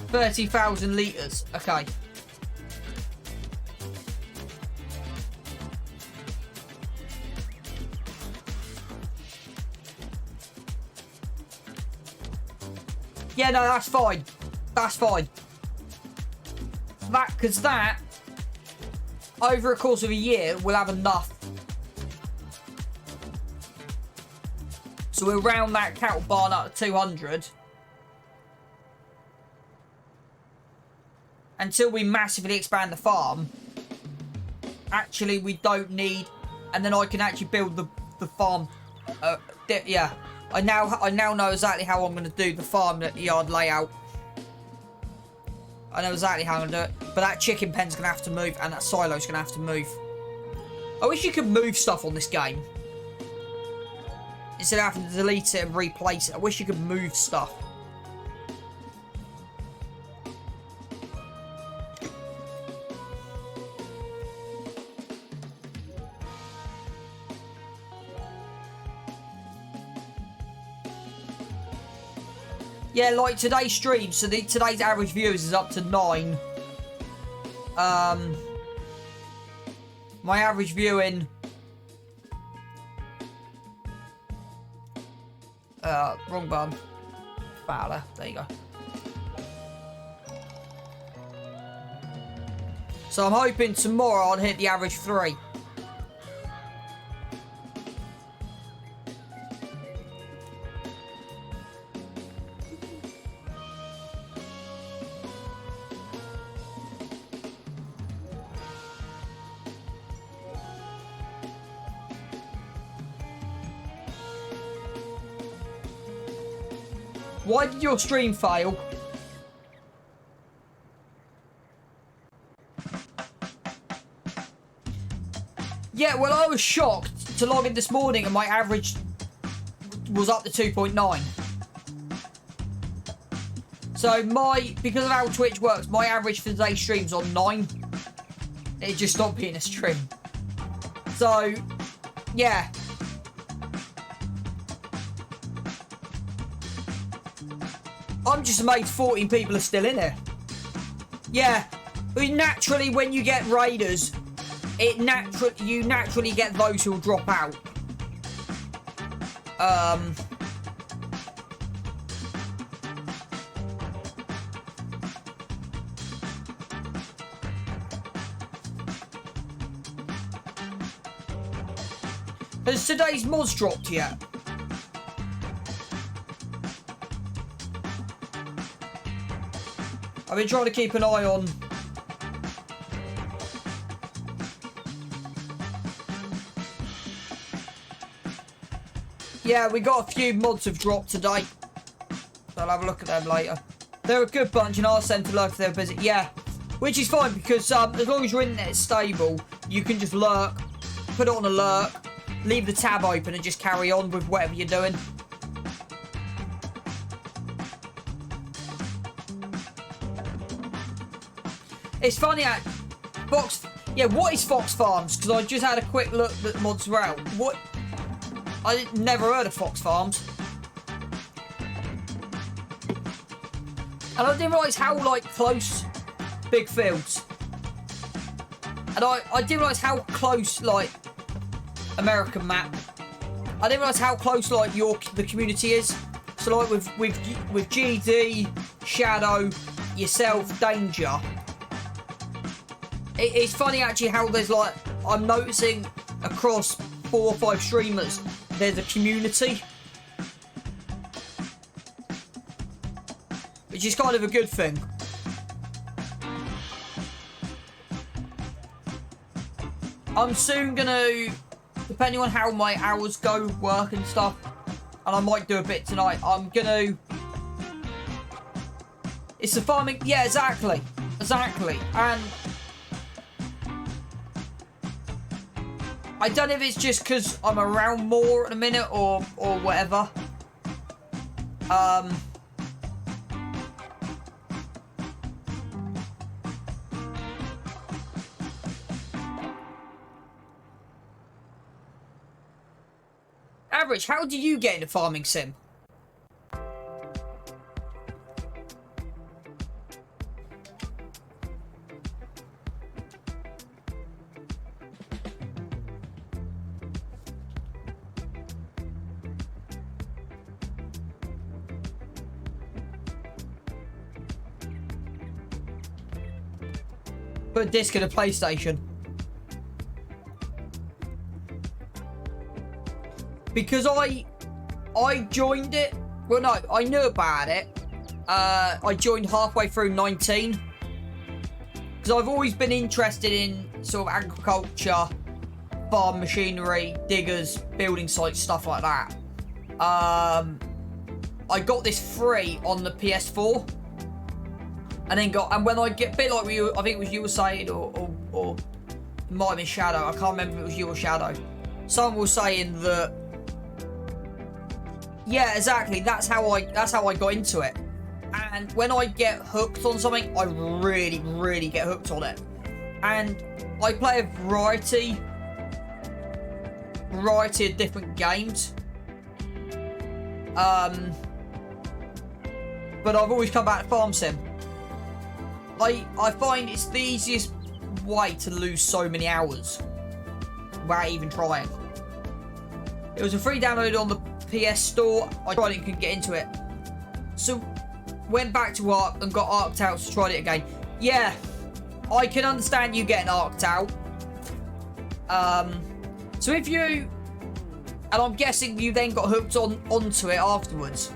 $30,000 litres. Okay. Yeah, no, that's fine. That's fine. Because that, over a course of a year, we'll have enough. So we'll round that cattle barn up to 200. Until we massively expand the farm. Actually, we don't need... And then I can actually build the farm. Yeah. I now know exactly how I'm going to do the farm yard layout. I know exactly how I'm going to do it. But that chicken pen's going to have to move. And that silo's going to have to move. I wish you could move stuff on this game. Instead of having to delete it and replace it. I wish you could move stuff. Yeah, like today's stream, so today's average viewers is up to 9. My average viewing... wrong button. Fowler, there you go. So I'm hoping tomorrow I'll hit the average 3. Why did your stream fail? Yeah, well, I was shocked to log in this morning and my average was up to 2.9. So because of how Twitch works, my average for today's stream's on 9. It just stopped being a stream. So, yeah. I'm just amazed 14 people are still in here. Yeah. I mean, naturally, when you get raiders, you naturally get those who'll drop out. Has today's mods dropped yet? I've been trying to keep an eye on... Yeah, we got a few mods have dropped today. So I'll have a look at them later. They're a good bunch and I'll send to lurk if they're busy. Yeah, which is fine because as long as your internet is stable, you can just lurk, put it on alert, leave the tab open and just carry on with whatever you're doing. It's funny, Fox... Yeah, what is Fox Farms? Because I just had a quick look at the mods were out. What... never heard of Fox Farms. And I didn't realise how, like, close big fields. And I didn't realise how close, like, American map. I didn't realise how close, like, the community is. So, like, with GD, Shadow, yourself, Danger. It's funny, actually, how there's, like, I'm noticing across 4 or 5 streamers, there's a community. Which is kind of a good thing. I'm soon gonna, depending on how my hours go, work and stuff, and I might do a bit tonight, I'm gonna... It's the farming... Yeah, exactly. Exactly. And... I don't know if it's just because I'm around more at the minute or whatever. Average, how do you get into farming sim? Put a disc in a PlayStation. Because I joined it. Well, no, I knew about it. I joined halfway through 19. Because I've always been interested in sort of agriculture, farm machinery, diggers, building sites, stuff like that. I got this free on the PS4. And when I get, a bit like you, I think it was you were saying, or it might have been Shadow. I can't remember if it was you or Shadow. Someone was saying that. Yeah, exactly. That's how I got into it. And when I get hooked on something, I really, really get hooked on it. And I play a variety of different games. But I've always come back to Farm Sim. I find it's the easiest way to lose so many hours without even trying. It was a free download on the PS Store. I tried it and couldn't get into it. So, went back to Ark and got Arked out to try it again. Yeah, I can understand you getting Arked out. So if you... And I'm guessing you then got hooked onto it afterwards.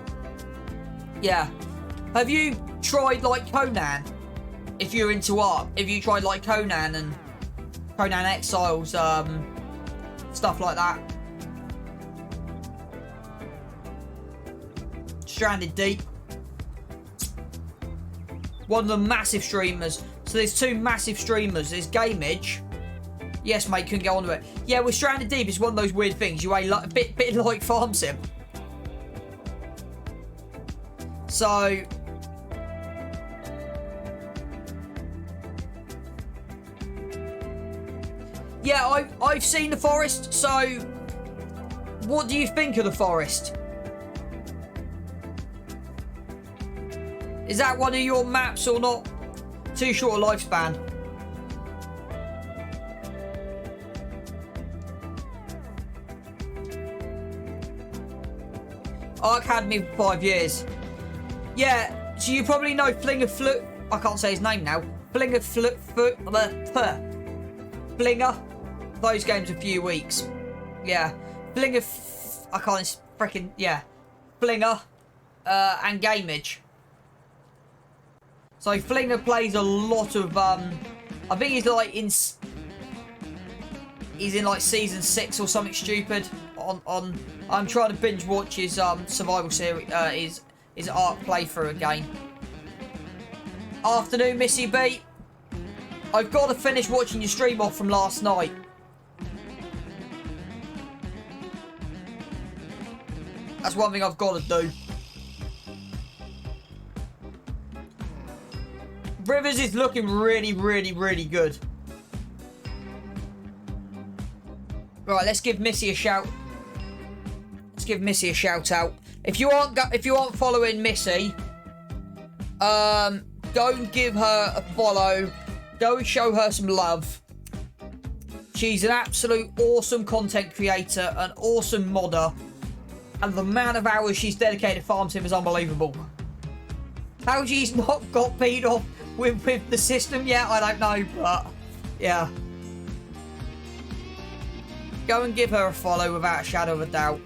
Yeah. Have you tried, like, Conan? If you're into Ark. If you tried, like, Conan and Conan Exiles, stuff like that. Stranded Deep. One of the massive streamers. So there's 2 massive streamers. There's Gameage. Yes, mate, couldn't get onto it. Yeah, with Stranded Deep, it's one of those weird things. You ain't like a bit like Farm Sim. So yeah, I've seen the forest. So what do you think of the forest? Is that one of your maps or not? Too short a lifespan. Ark had me for 5 years. Yeah, so you probably know Flinger Flut. I can't say his name now. Flinger Flut. Flinger. Those games a few weeks. Yeah. Flinger. I can't freaking. Yeah. Flinger. And Gameage. So Flinger plays a lot of. I think he's like in. He's in like season 6 or something stupid. I'm trying to binge watch his survival series. His Ark playthrough again. Afternoon, Missy B. I've got to finish watching your stream off from last night. That's one thing I've got to do. Rivers is looking really, really, really good. Right, let's give Missy a shout. Let's give Missy a shout out. If you aren't following Missy, go and give her a follow. Go and show her some love. She's an absolute awesome content creator, an awesome modder, and the amount of hours she's dedicated to Farm Sim is unbelievable. How she's not got beat off with the system yet, I don't know, but yeah. Go and give her a follow without a shadow of a doubt.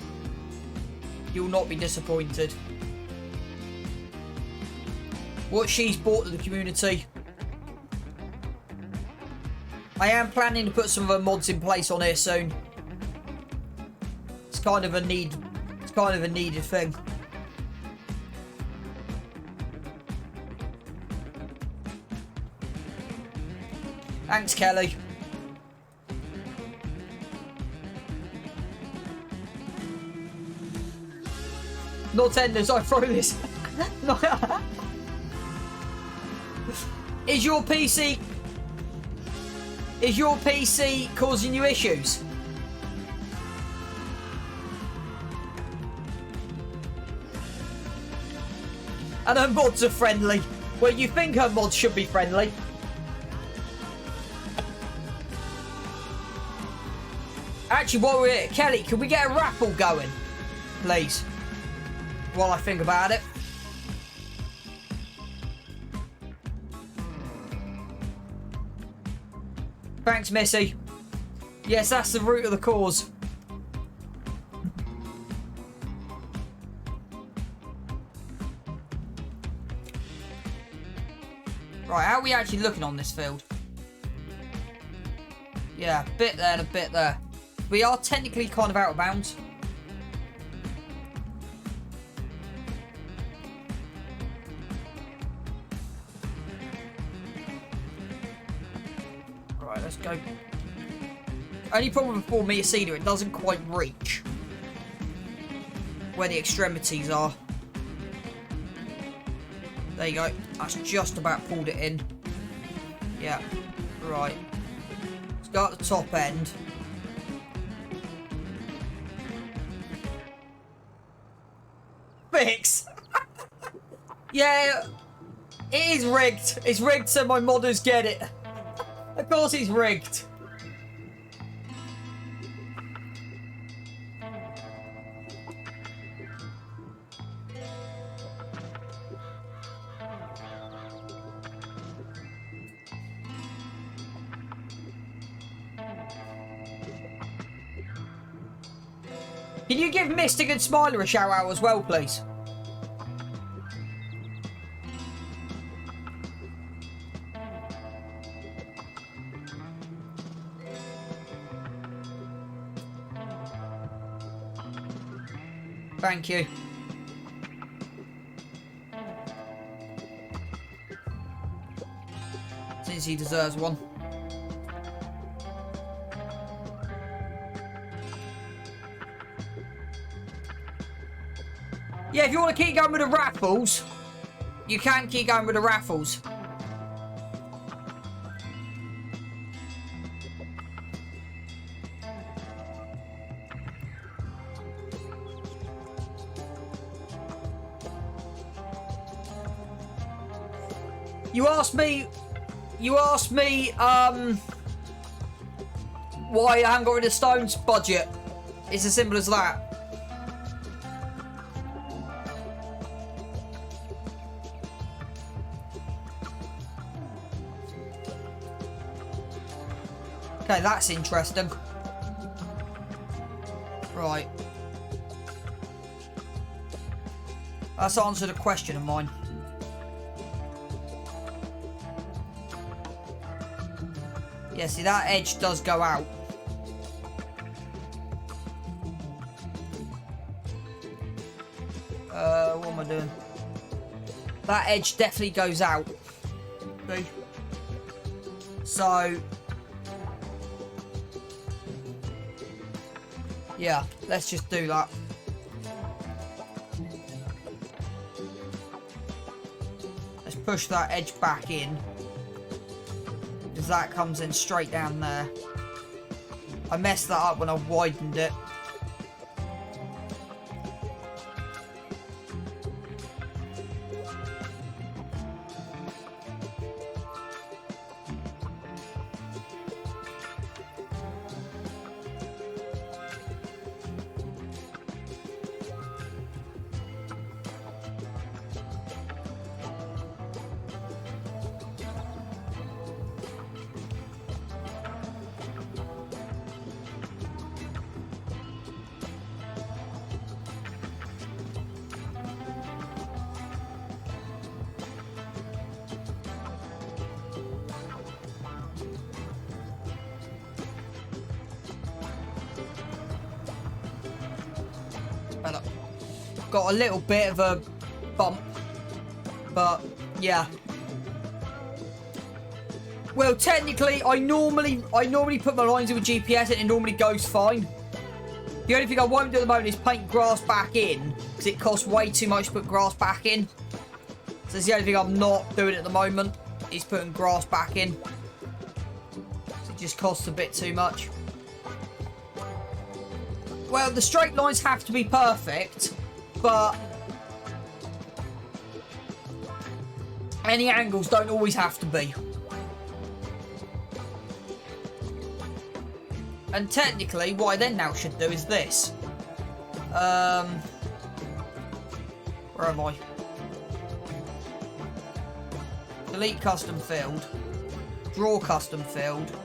You'll not be disappointed. What she's brought to the community. I am planning to put some of her mods in place on here soon. It's kind of a need. It's kind of a needed thing. Thanks, Kelly. Not tenders, I throw this. Is your PC causing you issues? And her mods are friendly. Well, you think her mods should be friendly. Actually, while we're here, Kelly, can we get a raffle going? Please. While I think about it. Thanks, Missy. Yes, that's the root of the cause. Right, how are we actually looking on this field? Yeah, a bit there and a bit there. We are technically kind of out of bounds. Right, let's go. Only problem with 4 meter cedar, it doesn't quite reach where the extremities are. There you go. That's just about pulled it in. Yeah. Right. Let's go at the top end. Fix! Yeah. It is rigged. It's rigged so my modders get it. Of course it's rigged. Can you give Mystic and Smiler a shout out as well, please? Thank you. Since he deserves one. Yeah, if you want to keep going with the raffles, you can keep going with the raffles. You asked me, why I haven't got rid of Stone's budget. It's as simple as that. Okay, that's interesting. Right. That's answered a question of mine. Yeah, see, that edge does go out. What am I doing? That edge definitely goes out. See? So... yeah, let's just do that. Let's push that edge back in. Because that comes in straight down there. I messed that up when I widened it. Better. Got a little bit of a bump, but yeah. Well, technically, I normally put my lines in with GPS and it normally goes fine. The only thing I won't do at the moment is paint grass back in, because it costs way too much to put grass back in. So that's the only thing I'm not doing at the moment, is putting grass back in. It just costs a bit too much. Well, the straight lines have to be perfect, but any angles don't always have to be. And technically, what I then now should do is this. Where am I? Delete custom field. Draw custom field.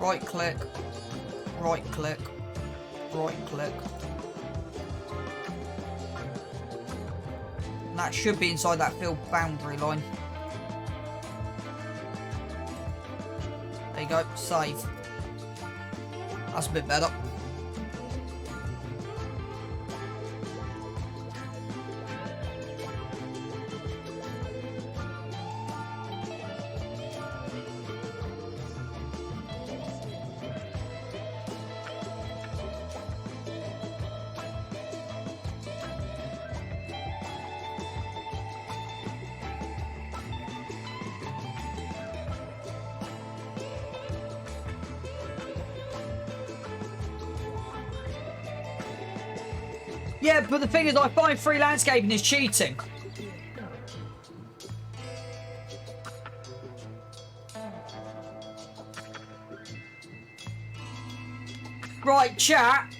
Right click. Right click. Right click. And that should be inside that field boundary line. There you go, save. That's a bit better. Yeah, but the thing is, I find free landscaping is cheating. Right, chat,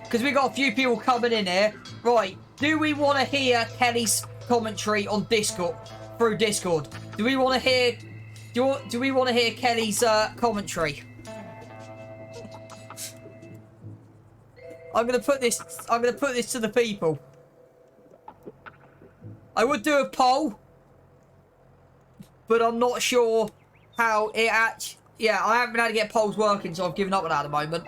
because we got a few people coming in here. Right, do we want to hear Kelly's commentary on Discord, through Discord? Do we want to hear, do we want to hear Kelly's commentary? I'm gonna put this to the people. I would do a poll, but I'm not sure how it actually. Yeah, I haven't been able to get polls working, so I've given up on that at the moment.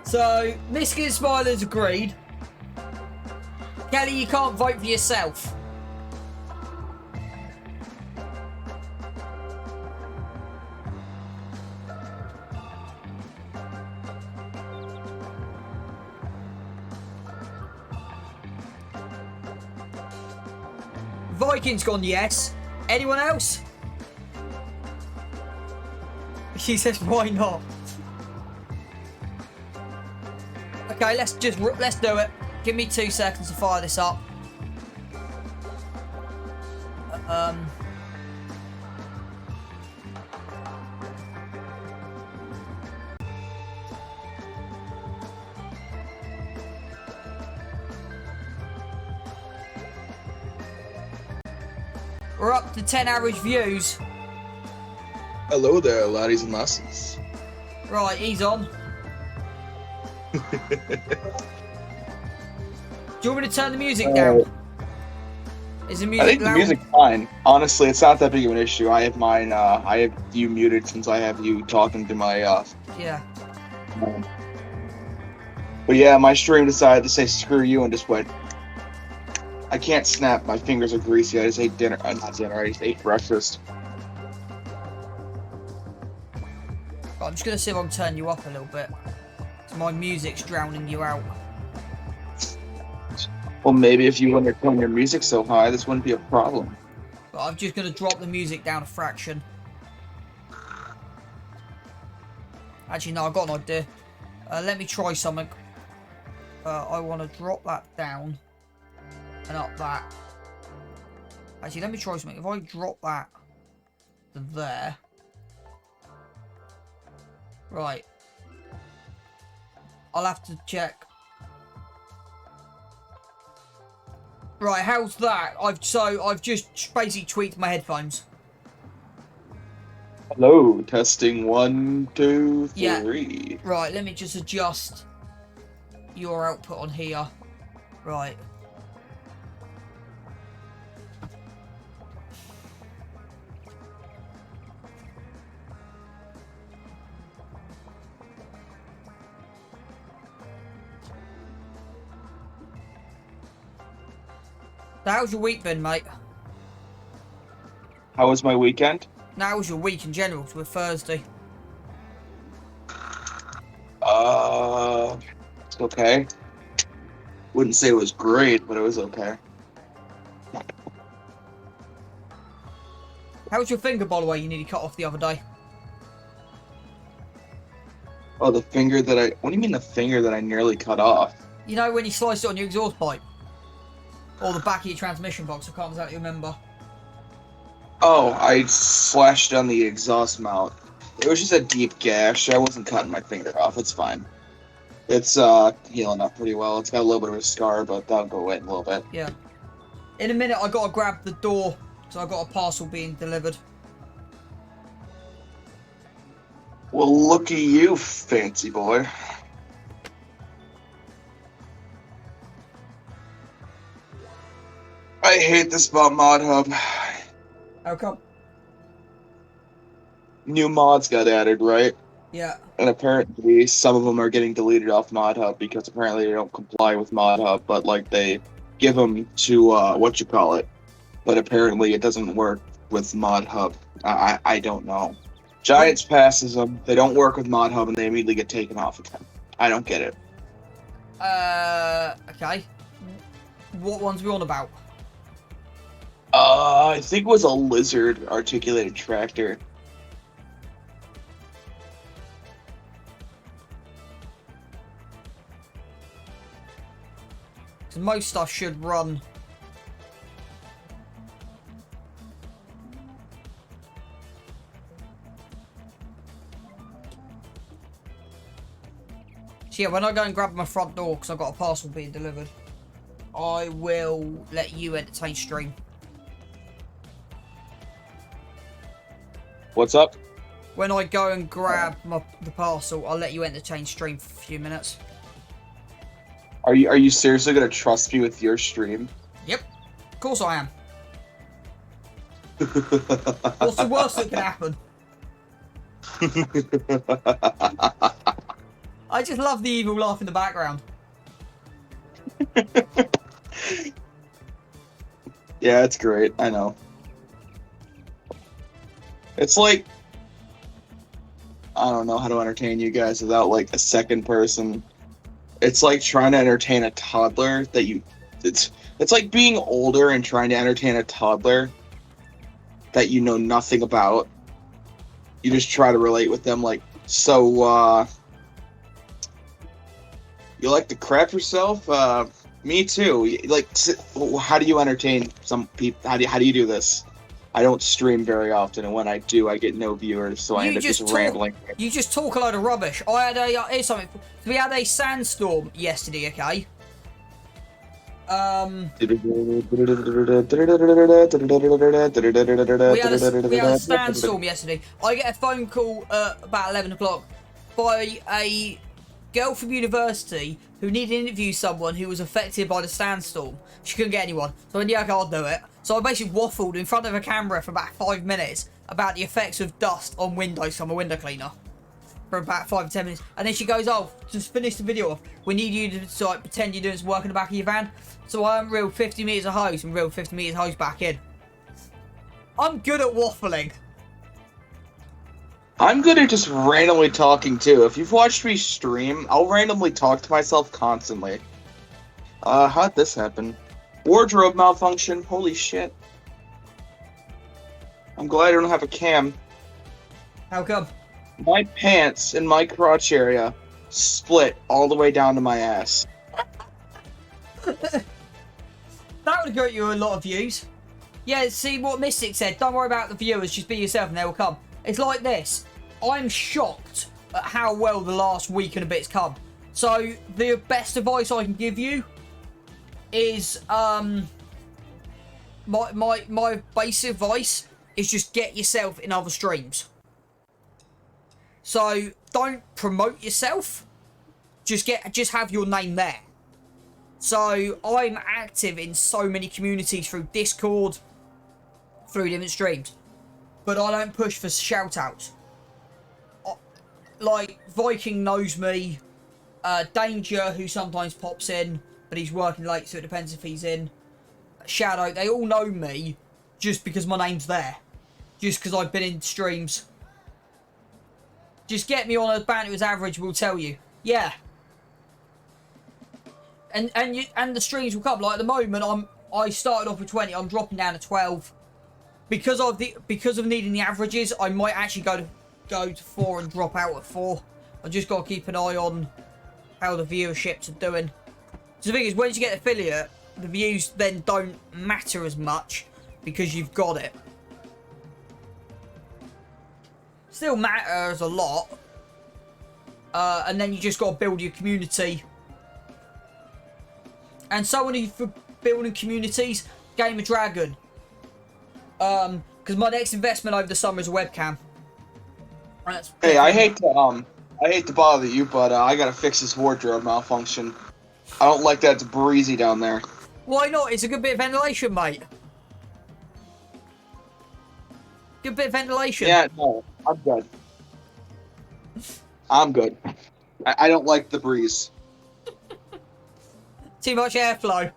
So, Miskin Smilers agreed. Kelly, you can't vote for yourself. Vikings gone yes. Anyone else? She says, why not? Okay, let's do it. Give me 2 seconds to fire this up. We're up to 10 average views. Hello there, laddies and lasses. Right, he's on. Do you want me to turn the music down? Is the music I think loud? the music's fine. Honestly, it's not that big of an issue. I have mine. I have you muted since I have you talking to my. Yeah. But yeah, my stream decided to say screw you and just went. I can't snap. My fingers are greasy. I just ate dinner. Not dinner. I just ate breakfast. I'm just gonna see if I can turn you up a little bit. My music's drowning you out. Well, maybe if you wouldn't have turned your music so high, this wouldn't be a problem. But I'm just going to drop the music down a fraction. Actually, no, I've got an idea. Let me try something. I want to drop that down and up that. Actually, let me try something. If I drop that to there. Right. I'll have to check. Right, how's that? I've just basically tweaked my headphones. Hello, testing 1, 2, 3. Yeah. Right, let me just adjust your output on here. Right. So how's your week been, mate? How was my weekend? Now, how's your week in general? So we're Thursday. It's okay. Wouldn't say it was great, but it was okay. How's your finger, by the way, you nearly cut off the other day? Oh, the finger that I... What do you mean the finger that I nearly cut off? You know when you sliced it on your exhaust pipe? Or the back of your transmission box, I can't exactly remember. Oh, I slashed on the exhaust mount. It was just a deep gash. I wasn't cutting my finger off. It's fine. It's healing up pretty well. It's got a little bit of a scar, but that'll go away in a little bit. Yeah. In a minute, I gotta grab the door, so I got a parcel being delivered. Well, looky you, fancy boy. I hate this about Mod Hub. How come? New mods got added, right? Yeah. And apparently some of them are getting deleted off Mod Hub because apparently they don't comply with Mod Hub, but like they give them to whatchamacallit. But apparently it doesn't work with Mod Hub. I don't know. Giants passes them, they don't work with Mod Hub, and they immediately get taken off again. I don't get it. Okay. What ones are we on about? I think it was a lizard articulated tractor. Because most stuff should run. So yeah, when I go and grab my front door, because I've got a parcel being delivered, I will let you entertain stream. What's up? When I go and grab the parcel, I'll let you entertain stream for a few minutes. Are you seriously gonna trust me with your stream? Yep. Of course I am. What's the worst that can happen? I just love the evil laugh in the background. Yeah, it's great. I know. It's like, I don't know how to entertain you guys without like a second person. It's like trying to entertain a toddler that you... It's like being older and trying to entertain a toddler that you know nothing about. You just try to relate with them like, so, you like to crap yourself? Me too. Like, how do you entertain some people? How do you do this? I don't stream very often, and when I do, I get no viewers, so I end up just rambling. You just talk a load of rubbish. I had a here's something. We had a sandstorm yesterday. Okay. We had a sandstorm yesterday. I get a phone call about 11 o'clock by a girl from university who needed to interview someone who was affected by the sandstorm. She couldn't get anyone, so I went, yeah, okay, I'll do it. So I basically waffled in front of a camera for about 5 minutes about the effects of dust on windows from a window cleaner for about 5 to 10 minutes, and then she goes, "Oh, just finish the video off. We need you to like pretend you're doing some work in the back of your van." So I unreeled 50 meters of hose and reeled 50 meters of hose back in. I'm good at waffling. I'm good at just randomly talking too. If you've watched me stream, I'll randomly talk to myself constantly. How'd this happen? Wardrobe malfunction. Holy shit. I'm glad I don't have a cam. How come? My pants in my crotch area split all the way down to my ass. That would have got you a lot of views. Yeah, see what Mystic said. Don't worry about the viewers. Just be yourself and they will come. It's like this. I'm shocked at how well the last week and a bit's come. So, the best advice I can give you is, my basic advice is just get yourself in other streams. So, don't promote yourself. Just have your name there. So, I'm active in so many communities through Discord, through different streams. But I don't push for shout-outs. Like, Viking knows me. Danger, who sometimes pops in, but he's working late, so it depends if he's in. Shadow, they all know me just because my name's there. Just because I've been in streams. Just get me on a Banter's average, we'll tell you. Yeah. And the streams will come. Like, at the moment, I started off with 20, I'm dropping down to 12. Because of needing the averages, I might actually go to 4 and drop out at 4. I just got to keep an eye on how the viewerships are doing. So the thing is, once you get affiliate, the views then don't matter as much because you've got it. Still matters a lot. And then you just got to build your community. And someone who, for building communities, Game of Dragon. Because my next investment over the summer is a webcam. Hey, I hate to bother you, but I gotta fix this wardrobe malfunction. I don't like that it's breezy down there. Why not? It's a good bit of ventilation, mate. Good bit of ventilation. Yeah, no, I'm good. I'm good. I don't like the breeze. Too much airflow.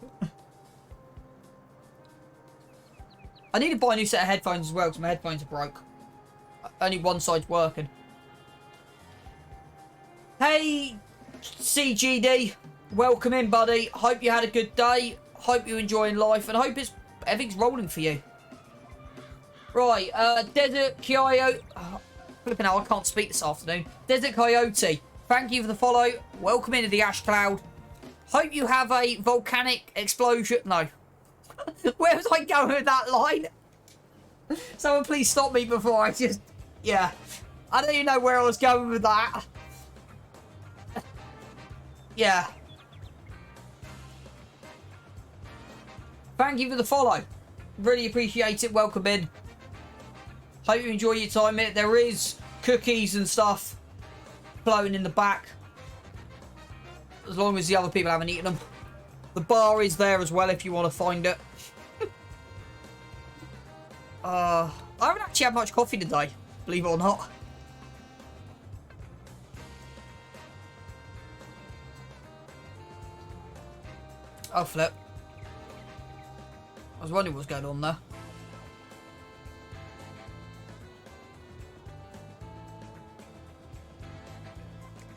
I need to buy a new set of headphones as well, because my headphones are broke. Only one side's working. Hey, CGD. Welcome in, buddy. Hope you had a good day. Hope you're enjoying life, and hope everything's rolling for you. Right, Desert Coyote. Oh, flipping hell, I can't speak this afternoon. Desert Coyote, thank you for the follow. Welcome into the Ash Cloud. Hope you have a volcanic explosion. No. Where was I going with that line? Someone please stop me before I just... Yeah. I don't even know where I was going with that. Yeah. Thank you for the follow. Really appreciate it. Welcome in. Hope you enjoy your time here. There is cookies and stuff floating in the back. As long as the other people haven't eaten them. The bar is there as well if you want to find it. I haven't actually had much coffee today, believe it or not. Oh, flip. I was wondering what's going on there.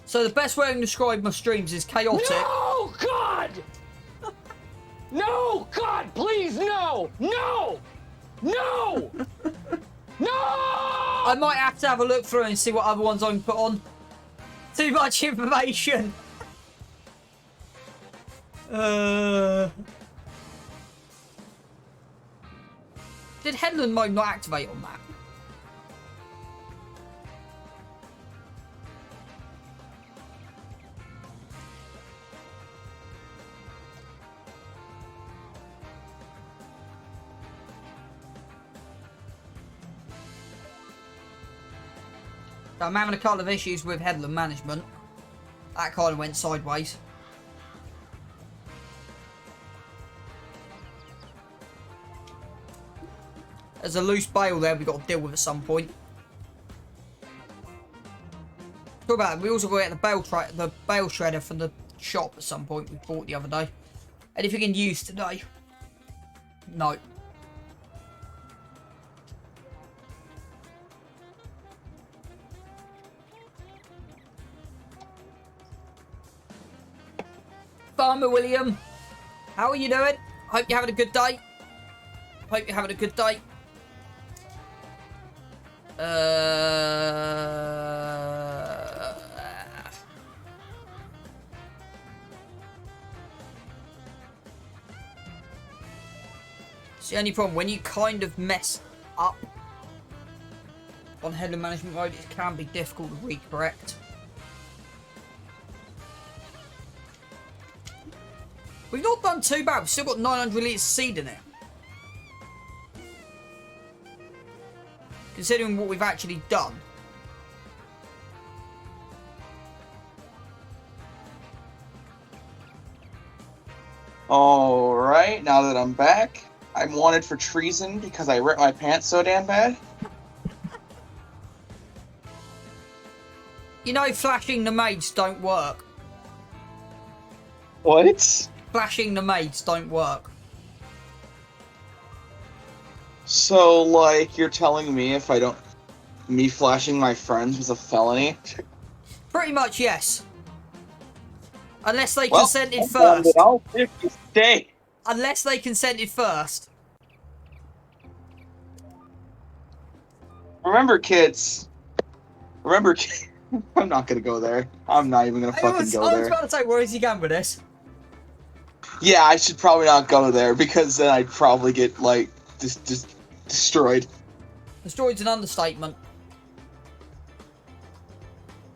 So the best way I can describe my streams is chaotic. No, God! No, God, please, no! No! No! No! I might have to have a look through and see what other ones I can put on. Too much information. Did Headland mode not activate on that? I'm having a couple of issues with Headland management. That kind of went sideways. There's a loose bale there we've got to deal with at some point. Talk about it, we also got to get the bale shredder from the shop at some point we bought the other day. Anything in use today? No. Farmer William, How are you doing? Hope you're having a good day. Hope you're having a good day. It's the only problem when you kind of mess up on headland management mode, it can be difficult to recorrect. We've not done too bad. We've still got 900 litres of seed in it. Considering what we've actually done. Alright, now that I'm back, I'm wanted for treason because I ripped my pants so damn bad. You know, flashing the maids don't work. What? Flashing the maids don't work. So, like, you're telling me if I don't... me flashing my friends was a felony? Pretty much, yes. Unless they Well, consented first. I'll stay. Unless they consented first. Remember, kids. Remember, I'm not gonna go there. I'm not even gonna fucking go I was there. about to say, where is he going with this? Yeah, I should probably not go there because then I'd probably get, like, just destroyed. Destroyed's an understatement.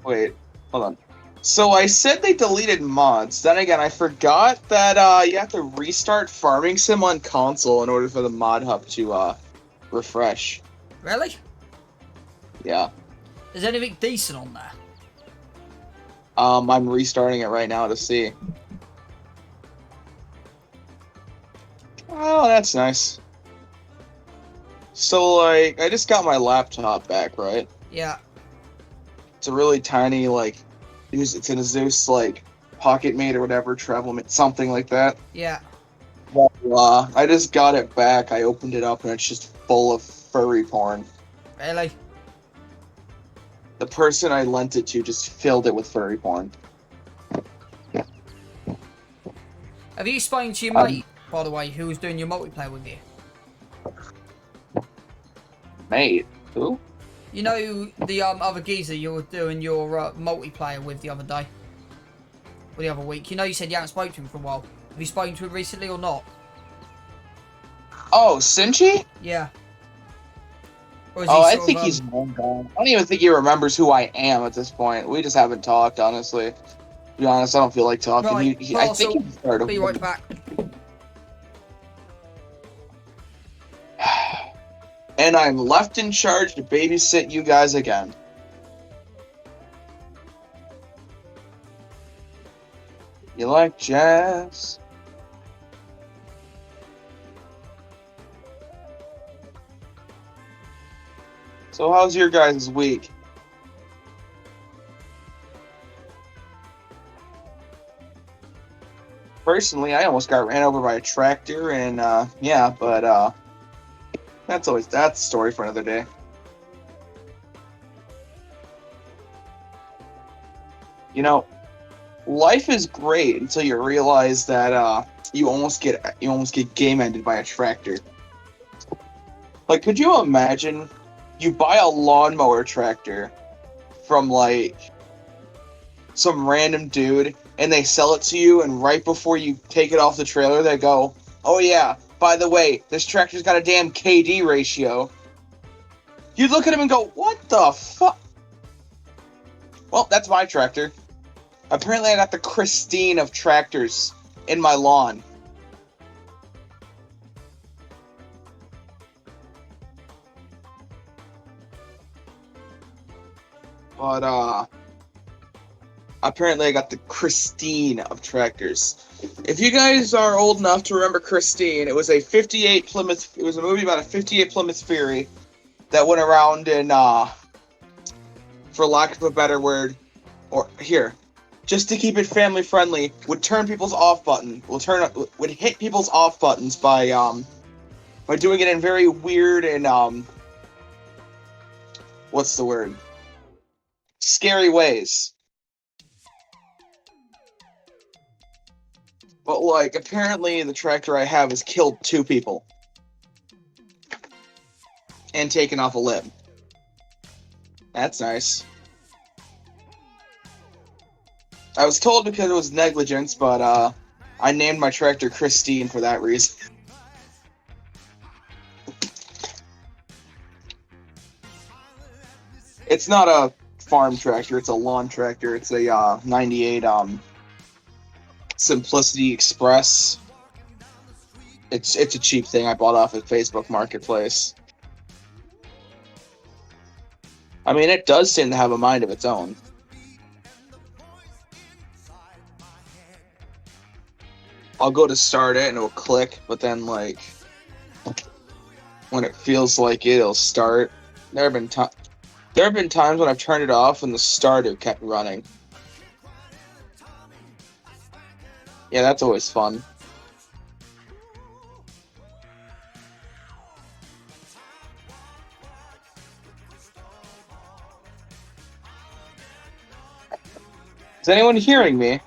Wait, hold on. So I said they deleted mods. Then again, I forgot that you have to restart Farming Sim on console in order for the mod hub to refresh. Really? Yeah. Is anything decent on there? I'm restarting it right now to see. Oh, that's nice. So, like, I just got my laptop back, right? Yeah. It's a really tiny, like, it's an Asus, like, Pocket Mate or whatever, Travel Mate, something like that. Yeah. Well, I just got it back, I opened it up, and it's just full of furry porn. Really? The person I lent it to just filled it with furry porn. Have you spoken to your mate, by the way, who was doing your multiplayer with you? Mate? Who? You know the other geezer you were doing your multiplayer with the other day? Or the other week? You know you said you haven't spoken to him for a while. Have you spoken to him recently or not? Oh, Sinchi? Yeah. Or is Oh, he I sort of, think he's long gone. I don't even think he remembers who I am at this point. We just haven't talked, honestly. To be honest, I don't feel like talking. Right, I think he's part of. Be right back. And I'm left in charge to babysit you guys again. You like jazz? So how's your guys' week? Personally, I almost got ran over by a tractor, and yeah, but that's a story for another day. You know, life is great until you realize that you almost get game ended by a tractor. Like, could you imagine you buy a lawnmower tractor from like some random dude and they sell it to you, and right before you take it off the trailer they go, "Oh yeah, by the way, this tractor's got a damn KD ratio." You'd look at him and go, "What the fuck?" Well, that's my tractor. Apparently I got the Christine of tractors in my lawn. But, apparently I got the Christine of tractors. If you guys are old enough to remember Christine, it was a 58 Plymouth, it was a movie about a 58 Plymouth Fury that went around and, for lack of a better word, or here, just to keep it family friendly, would turn people's off button, would hit people's off buttons by doing it in very weird and, what's the word? Scary ways. But, like, apparently the tractor I have has killed 2 people. And taken off a limb. That's nice. I was told because it was negligence, but, I named my tractor Christine for that reason. It's not a farm tractor, it's a lawn tractor. It's a, 98, Simplicity Express. It's a cheap thing I bought off of Facebook Marketplace. I mean, it does seem to have a mind of its own. I'll go to start it and it'll click, but then, like, when it feels like it'll start. There have been times when I've turned it off and the starter kept running. Yeah, that's always fun. Is anyone hearing me?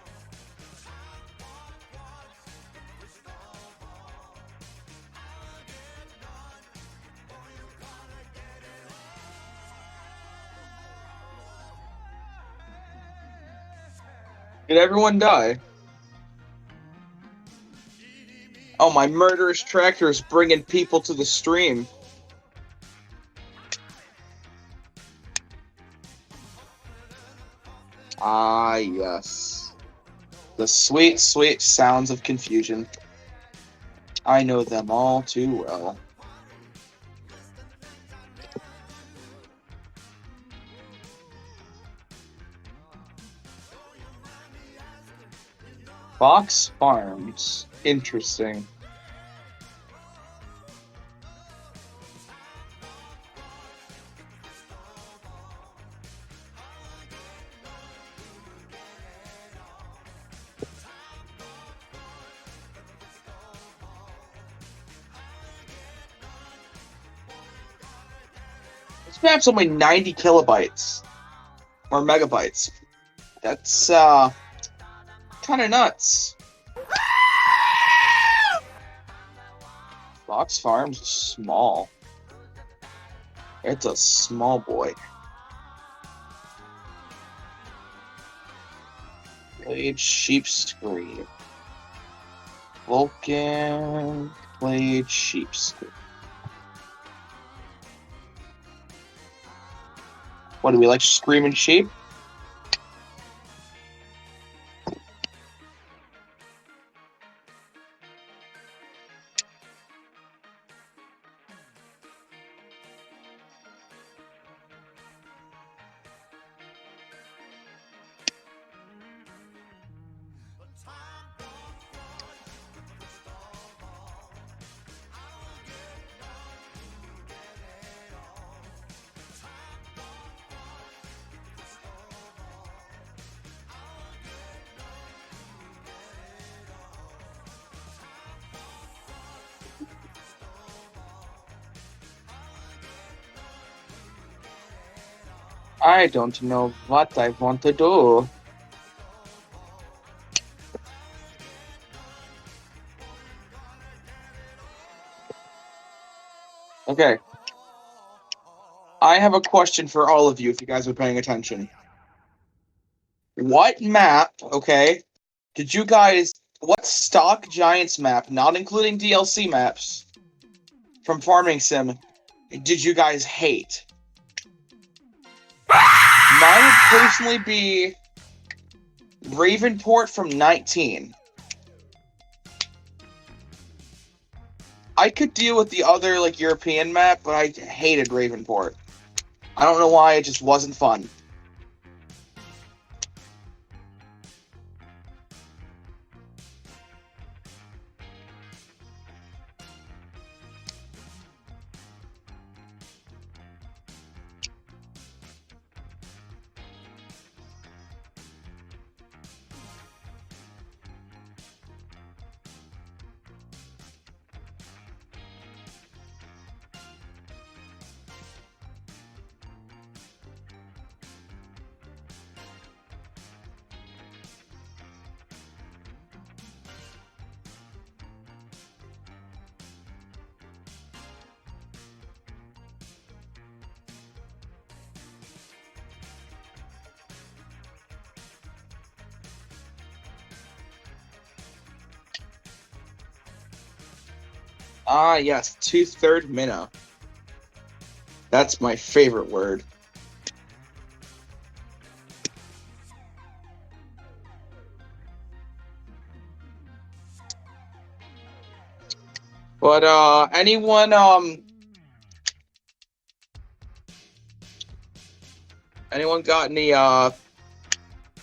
Did everyone die? Oh, my murderous tractor is bringing people to the stream. Ah, yes. The sweet, sweet sounds of confusion. I know them all too well. Fox Farms. Interesting. This map's only 90 kilobytes. Or megabytes. That's, kind of nuts. Fox Farms is small. It's a small boy. Played Sheep Scream. Vulcan played Sheep Scream. What, do we like screaming sheep? I don't know what I want to do. Okay. I have a question for all of you if you guys are paying attention. What map, okay, what stock Giants map, not including DLC maps, from Farming Sim, did you guys hate? Mine would personally be Ravenport from 19. I could deal with the other, like, European map, but I hated Ravenport. I don't know why, it just wasn't fun. Ah, yes, 2/3 minnow. That's my favorite word. But anyone got any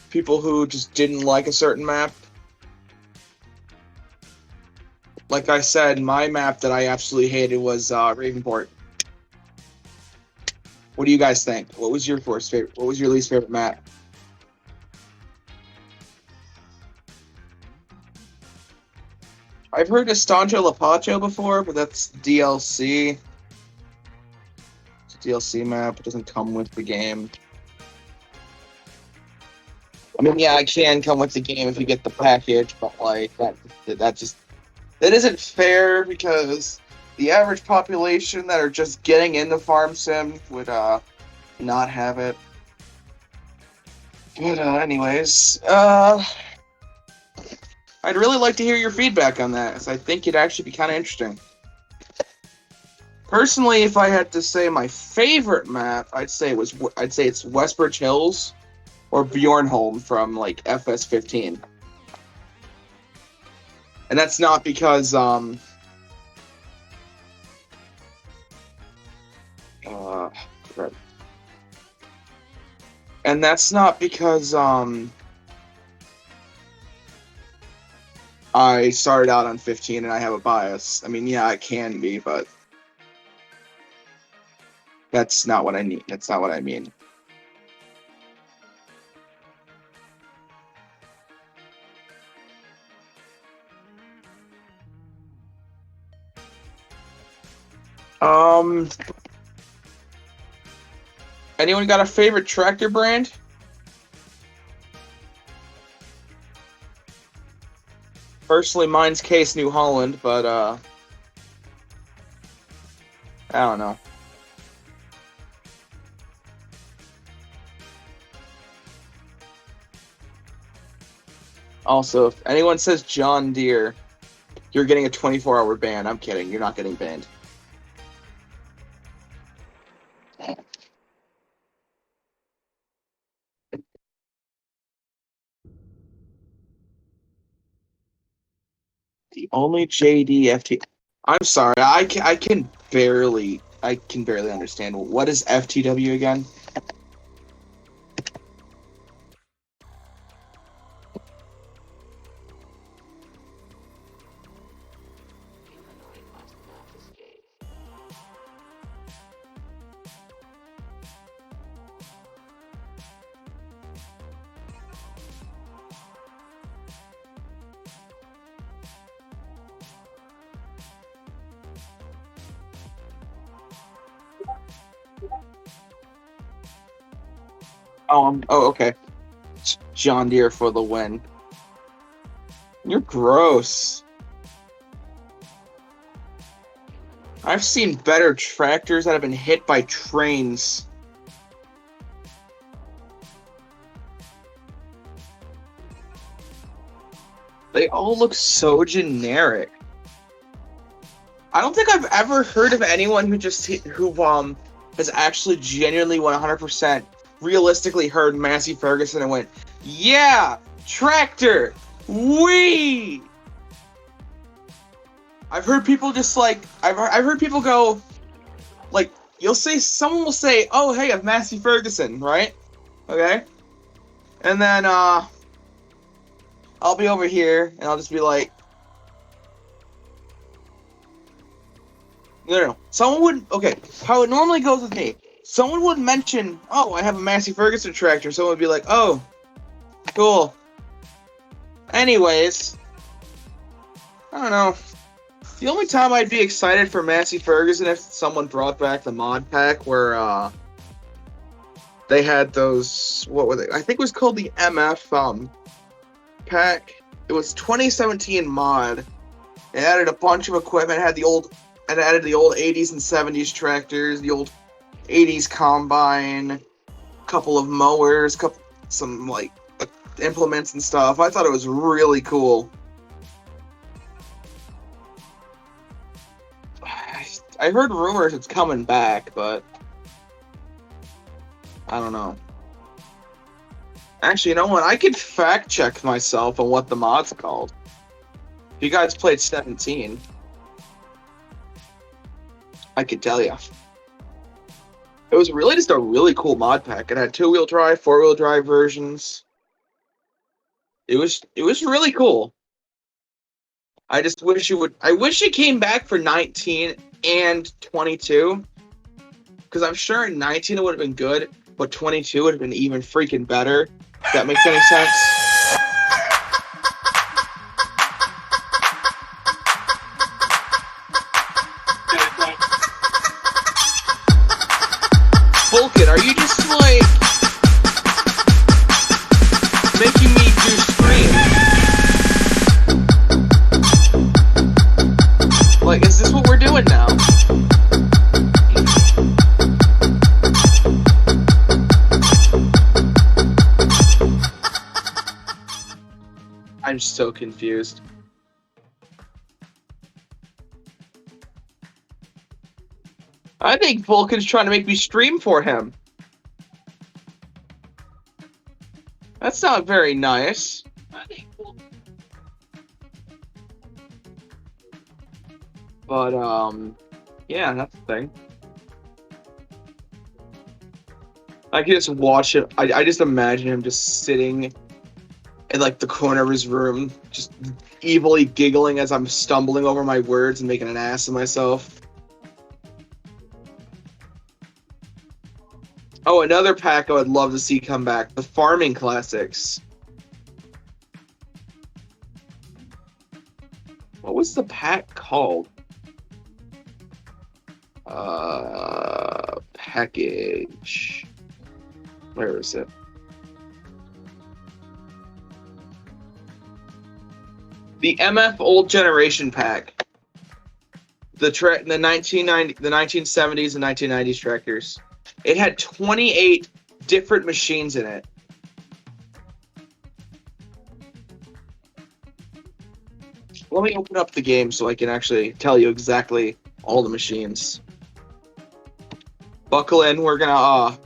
people who just didn't like a certain map? Like I said, my map that I absolutely hated was Ravenport. What do you guys think? What was your favorite? What was your least favorite map? I've heard Estancho Lapacho before, but that's DLC. It's a DLC map. It doesn't come with the game. I mean, yeah, it can come with the game if you get the package, but like that isn't fair because the average population that are just getting into Farm Sim would not have it. But anyways, I'd really like to hear your feedback on that, because I think it'd actually be kind of interesting. Personally, if I had to say my favorite map, I'd say it's Westbridge Hills or Bjornholm from like FS15. And that's not because and that's not because I started out on 15 and I have a bias. I mean, yeah, it can be, but that's not what I need. That's not what I mean. Anyone got a favorite tractor brand? Personally, mine's Case New Holland, but I don't know. Also, if anyone says John Deere, you're getting a 24-hour ban. I'm kidding. You're not getting banned. The only JDFT. I'm sorry. I can barely understand. What is FTW again? Oh, okay. John Deere for the win. You're gross. I've seen better tractors that have been hit by trains. They all look so generic. I don't think I've ever heard of anyone who has actually genuinely 100% realistically heard Massey Ferguson and went, yeah, tractor, wee. I've heard people just like, I've heard people go, like, someone will say, oh, hey, I'm Massey Ferguson, right? Okay? And then, I'll be over here, and I'll just be like, no. Someone would, okay, how it normally goes with me, someone would mention, oh, I have a Massey Ferguson tractor. Someone would be like, oh, cool. Anyways, I don't know. The only time I'd be excited for Massey Ferguson if someone brought back the mod pack where they had those, what were they? I think it was called the MF pack. It was 2017 mod. It added a bunch of equipment. It added the old 80s and 70s tractors, the old 80s combine, a couple of mowers, some like implements and stuff. I thought it was really cool. I heard rumors it's coming back, but I don't know. Actually, you know what? I could fact check myself on what the mod's called. If you guys played 17, I could tell you. It was really just a really cool mod pack. It had 2-wheel drive, 4-wheel drive versions. It was really cool. I just wish you would. I wish it came back for 19 and 22, because I'm sure 19 would have been good, but 22 would have been even freaking better. If that makes any sense. Vulcan, are you just like making me do scream? Like, is this what we're doing now? I'm so confused. I think Vulcan's trying to make me stream for him. That's not very nice. I think But, yeah, that's the thing. I can just watch it. I just imagine him just sitting in, like, the corner of his room, just evilly giggling as I'm stumbling over my words and making an ass of myself. Oh, another pack I would love to see come back. The Farming Classics. What was the pack called? Package. Where is it? The MF Old Generation pack. The 1970s and 1990s tractors. It had 28 different machines in it. Let me open up the game so I can actually tell you exactly all the machines. Buckle in, we're going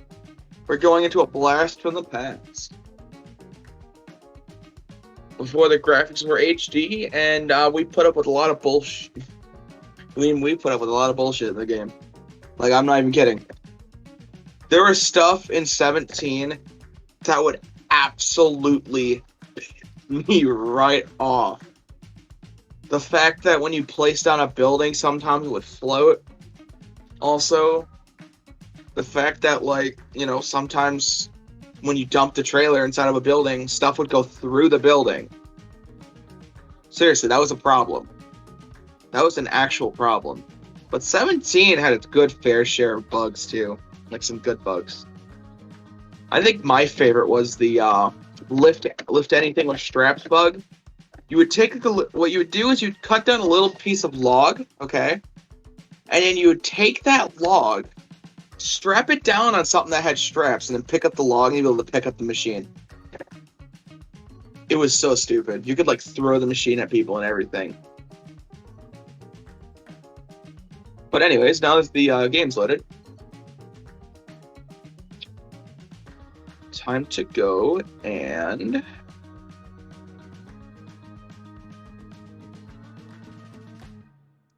into a blast from the past. Before the graphics were HD, and we put up with a lot of bullshit. We put up with a lot of bullshit in the game. Like, I'm not even kidding. There was stuff in 17 that would absolutely piss me right off. The fact that when you place down a building, sometimes it would float. Also, the fact that, like, you know, sometimes when you dump the trailer inside of a building, stuff would go through the building. Seriously, that was a problem. That was an actual problem. But 17 had its good fair share of bugs, too. Like, some good bugs. I think my favorite was the lift anything with straps bug. You would take what you would do is you'd cut down a little piece of log, okay? And then you would take that log, strap it down on something that had straps, and then pick up the log and you'd be able to pick up the machine. It was so stupid. You could, like, throw the machine at people and everything. But anyways, now that the game's loaded, time to go and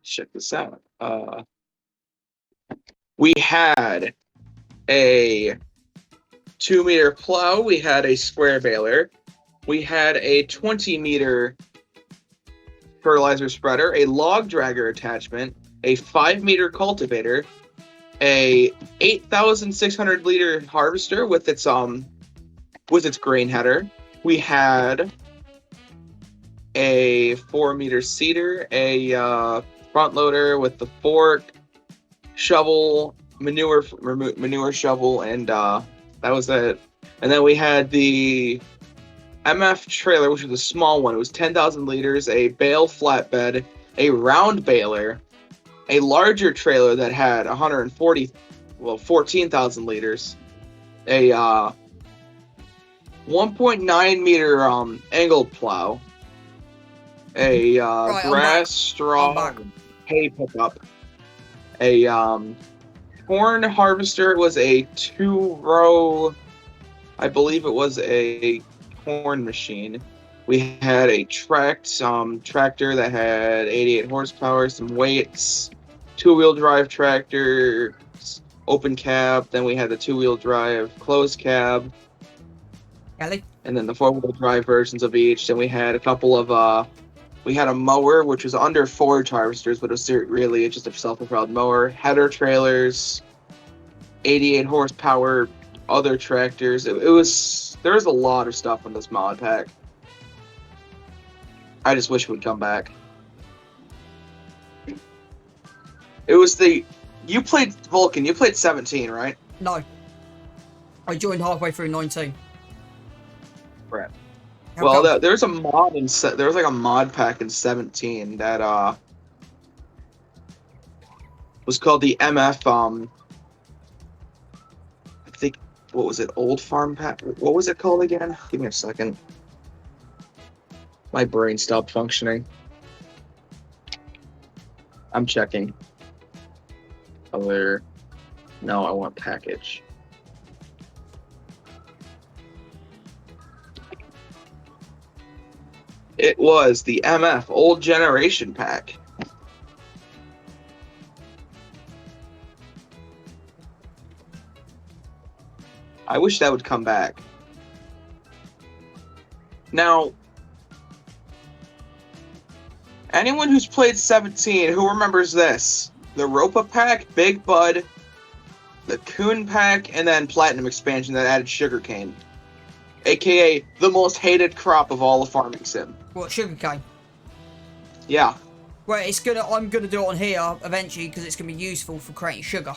check this out. We had a 2-meter plow, we had a square baler, we had a 20-meter fertilizer spreader, a log dragger attachment, a 5-meter cultivator, a 8,600 liter harvester with its grain header. We had a 4-meter seeder, a front loader with the fork, shovel, manure shovel, and that was it. And then we had the MF trailer, which was a small one. It was 10,000 liters, a bale flatbed, a round baler, a larger trailer that had 14,000 liters, a 1.9 meter angled plow, a grass, straw, hay pickup, a corn harvester. It was a 2-row, I believe it was a corn machine. We had a tractor that had 88 horsepower, some weights, 2-wheel drive tractor, open cab. Then we had the 2-wheel drive closed cab. Kelly? And then the 4-wheel drive versions of each. Then we had a couple of we had a mower, which was under forage harvesters, but it was really just a self-propelled mower. Header trailers, 88 horsepower, other tractors. There was a lot of stuff in this mod pack. I just wish it would come back. It was you played Vulcan. You played 17, right? No. I joined halfway through 19. Right. How Well, come? there's a mod there was like a mod pack in 17 that was called the MF I think, what was it? Old Farm Pack. What was it called again? Give me a second. My brain stopped functioning. I'm checking. Other. No, I want package. It was the MF Old Generation Pack. I wish that would come back. Now, anyone who's played 17, who remembers this? The Ropa Pack, Big Bud, the Coon Pack, and then Platinum Expansion that added Sugarcane. AKA the most hated crop of all of Farming Sim. What, sugarcane? Yeah. Well, I'm gonna do it on here eventually because it's gonna be useful for creating sugar.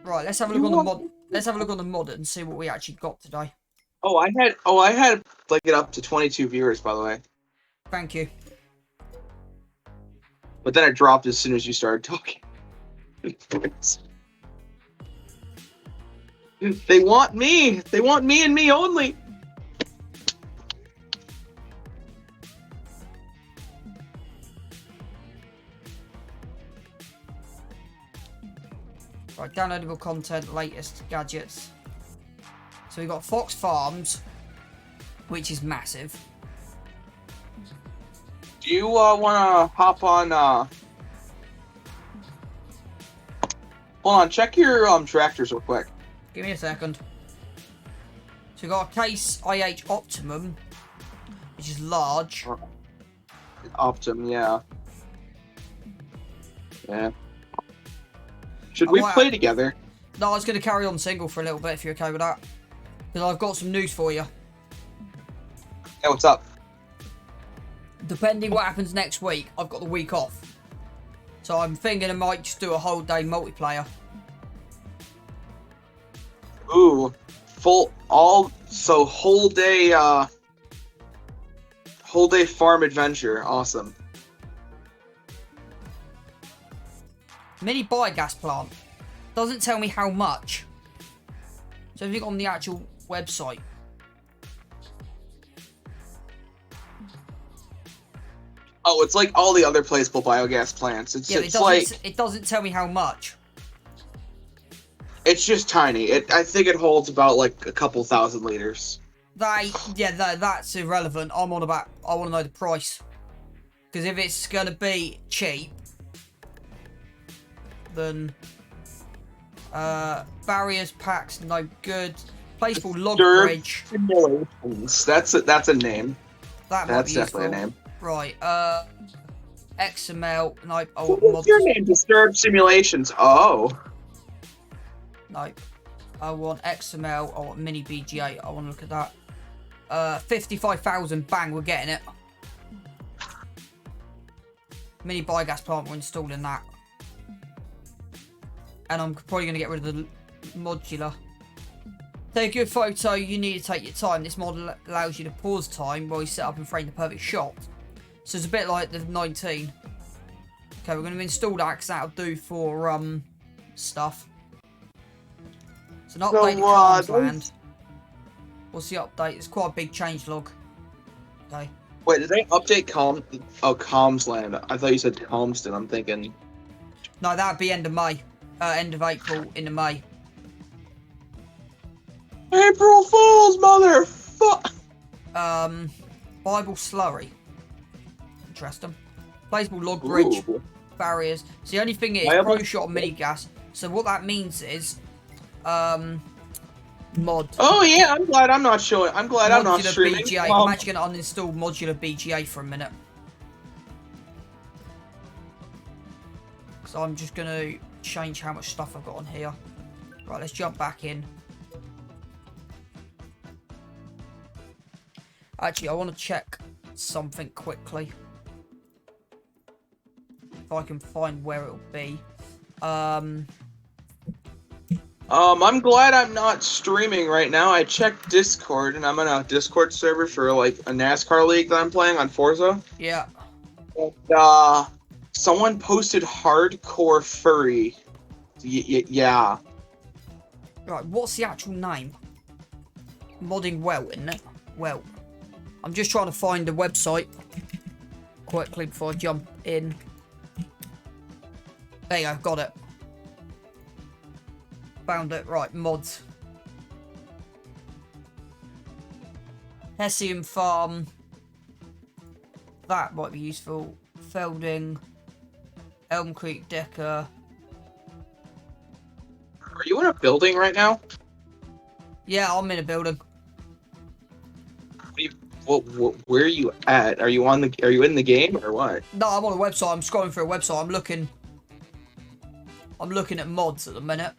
Right, let's have a look on the mod. Let's have a look on the mod and see what we actually got today. I had like it up to 22 viewers, by the way. Thank you. But then it dropped as soon as you started talking. They want me. They want me and me only. Right, downloadable content, latest gadgets. So we've got Fox Farms, which is massive. Do you want to hop on? Hold on, check your tractors real quick. Give me a second. So we've got a Case IH Optimum, which is large. Optum, yeah. Yeah. Should we play together? No, I was going to carry on single for a little bit if you're okay with that. Because I've got some news for you. Yeah, what's up? Depending what happens next week, I've got the week off. So I'm thinking I might just do a whole day multiplayer. Ooh, whole day farm adventure. Awesome. Mini biogas plant. Doesn't tell me how much. So if you go on the actual website. Oh, it's like all the other placeable biogas plants. It doesn't tell me how much. It's just tiny. I think it holds about like a couple thousand liters. That's irrelevant. I want to know the price. Because if it's going to be cheap, then barriers packs no good. Placeable log bridge. Simulations. That's a name. That's definitely a name. Right. XML. No. What's your name? Disturbed Simulations. Oh. No. I want XML. I want mini BGA. I want to look at that. 55,000. Bang. We're getting it. Mini biogas plant. We're installing that. And I'm probably going to get rid of the modular. Take a good photo, you need to take your time. This model allows you to pause time while you set up and frame the perfect shot. So it's a bit like the 19. Okay, we're going to install that because that'll do for stuff. It's an updated command. What's the update? It's quite a big change log. Okay. Wait, did they update Calmsland? I thought you said Calmston. I'm thinking. No, that'd be end of May. End of April into May. April Fools, motherfucker! Bible slurry. Interesting. Placeable log bridge. Ooh. Barriers. So the only thing is, Why have pro I- shot mini gas. So what that means is, mod. Oh yeah, I'm glad I'm not showing. I'm glad I'm not Modular streaming. BGA. Well, I'm actually going to uninstall modular BGA for a minute. So I'm just going to change how much stuff I've got on here. Right, let's jump back in. Actually, I want to check something quickly. If I can find where it'll be. I'm glad I'm not streaming right now. I checked Discord, and I'm on a Discord server for like a NASCAR league that I'm playing on Forza. Yeah. And, someone posted hardcore furry. Yeah. Right, what's the actual name? Modding well, isn't it? Well. I'm just trying to find the website quickly before I jump in. There you go, got it. Found it. Right, mods. Hessian Farm. That might be useful. Felding. Elm Creek Decker. Are you in a building right now? Yeah, I'm in a building. Where are you at? Are you in the game or what? No, I'm on a website. I'm scrolling through a website. I'm looking at mods at the minute.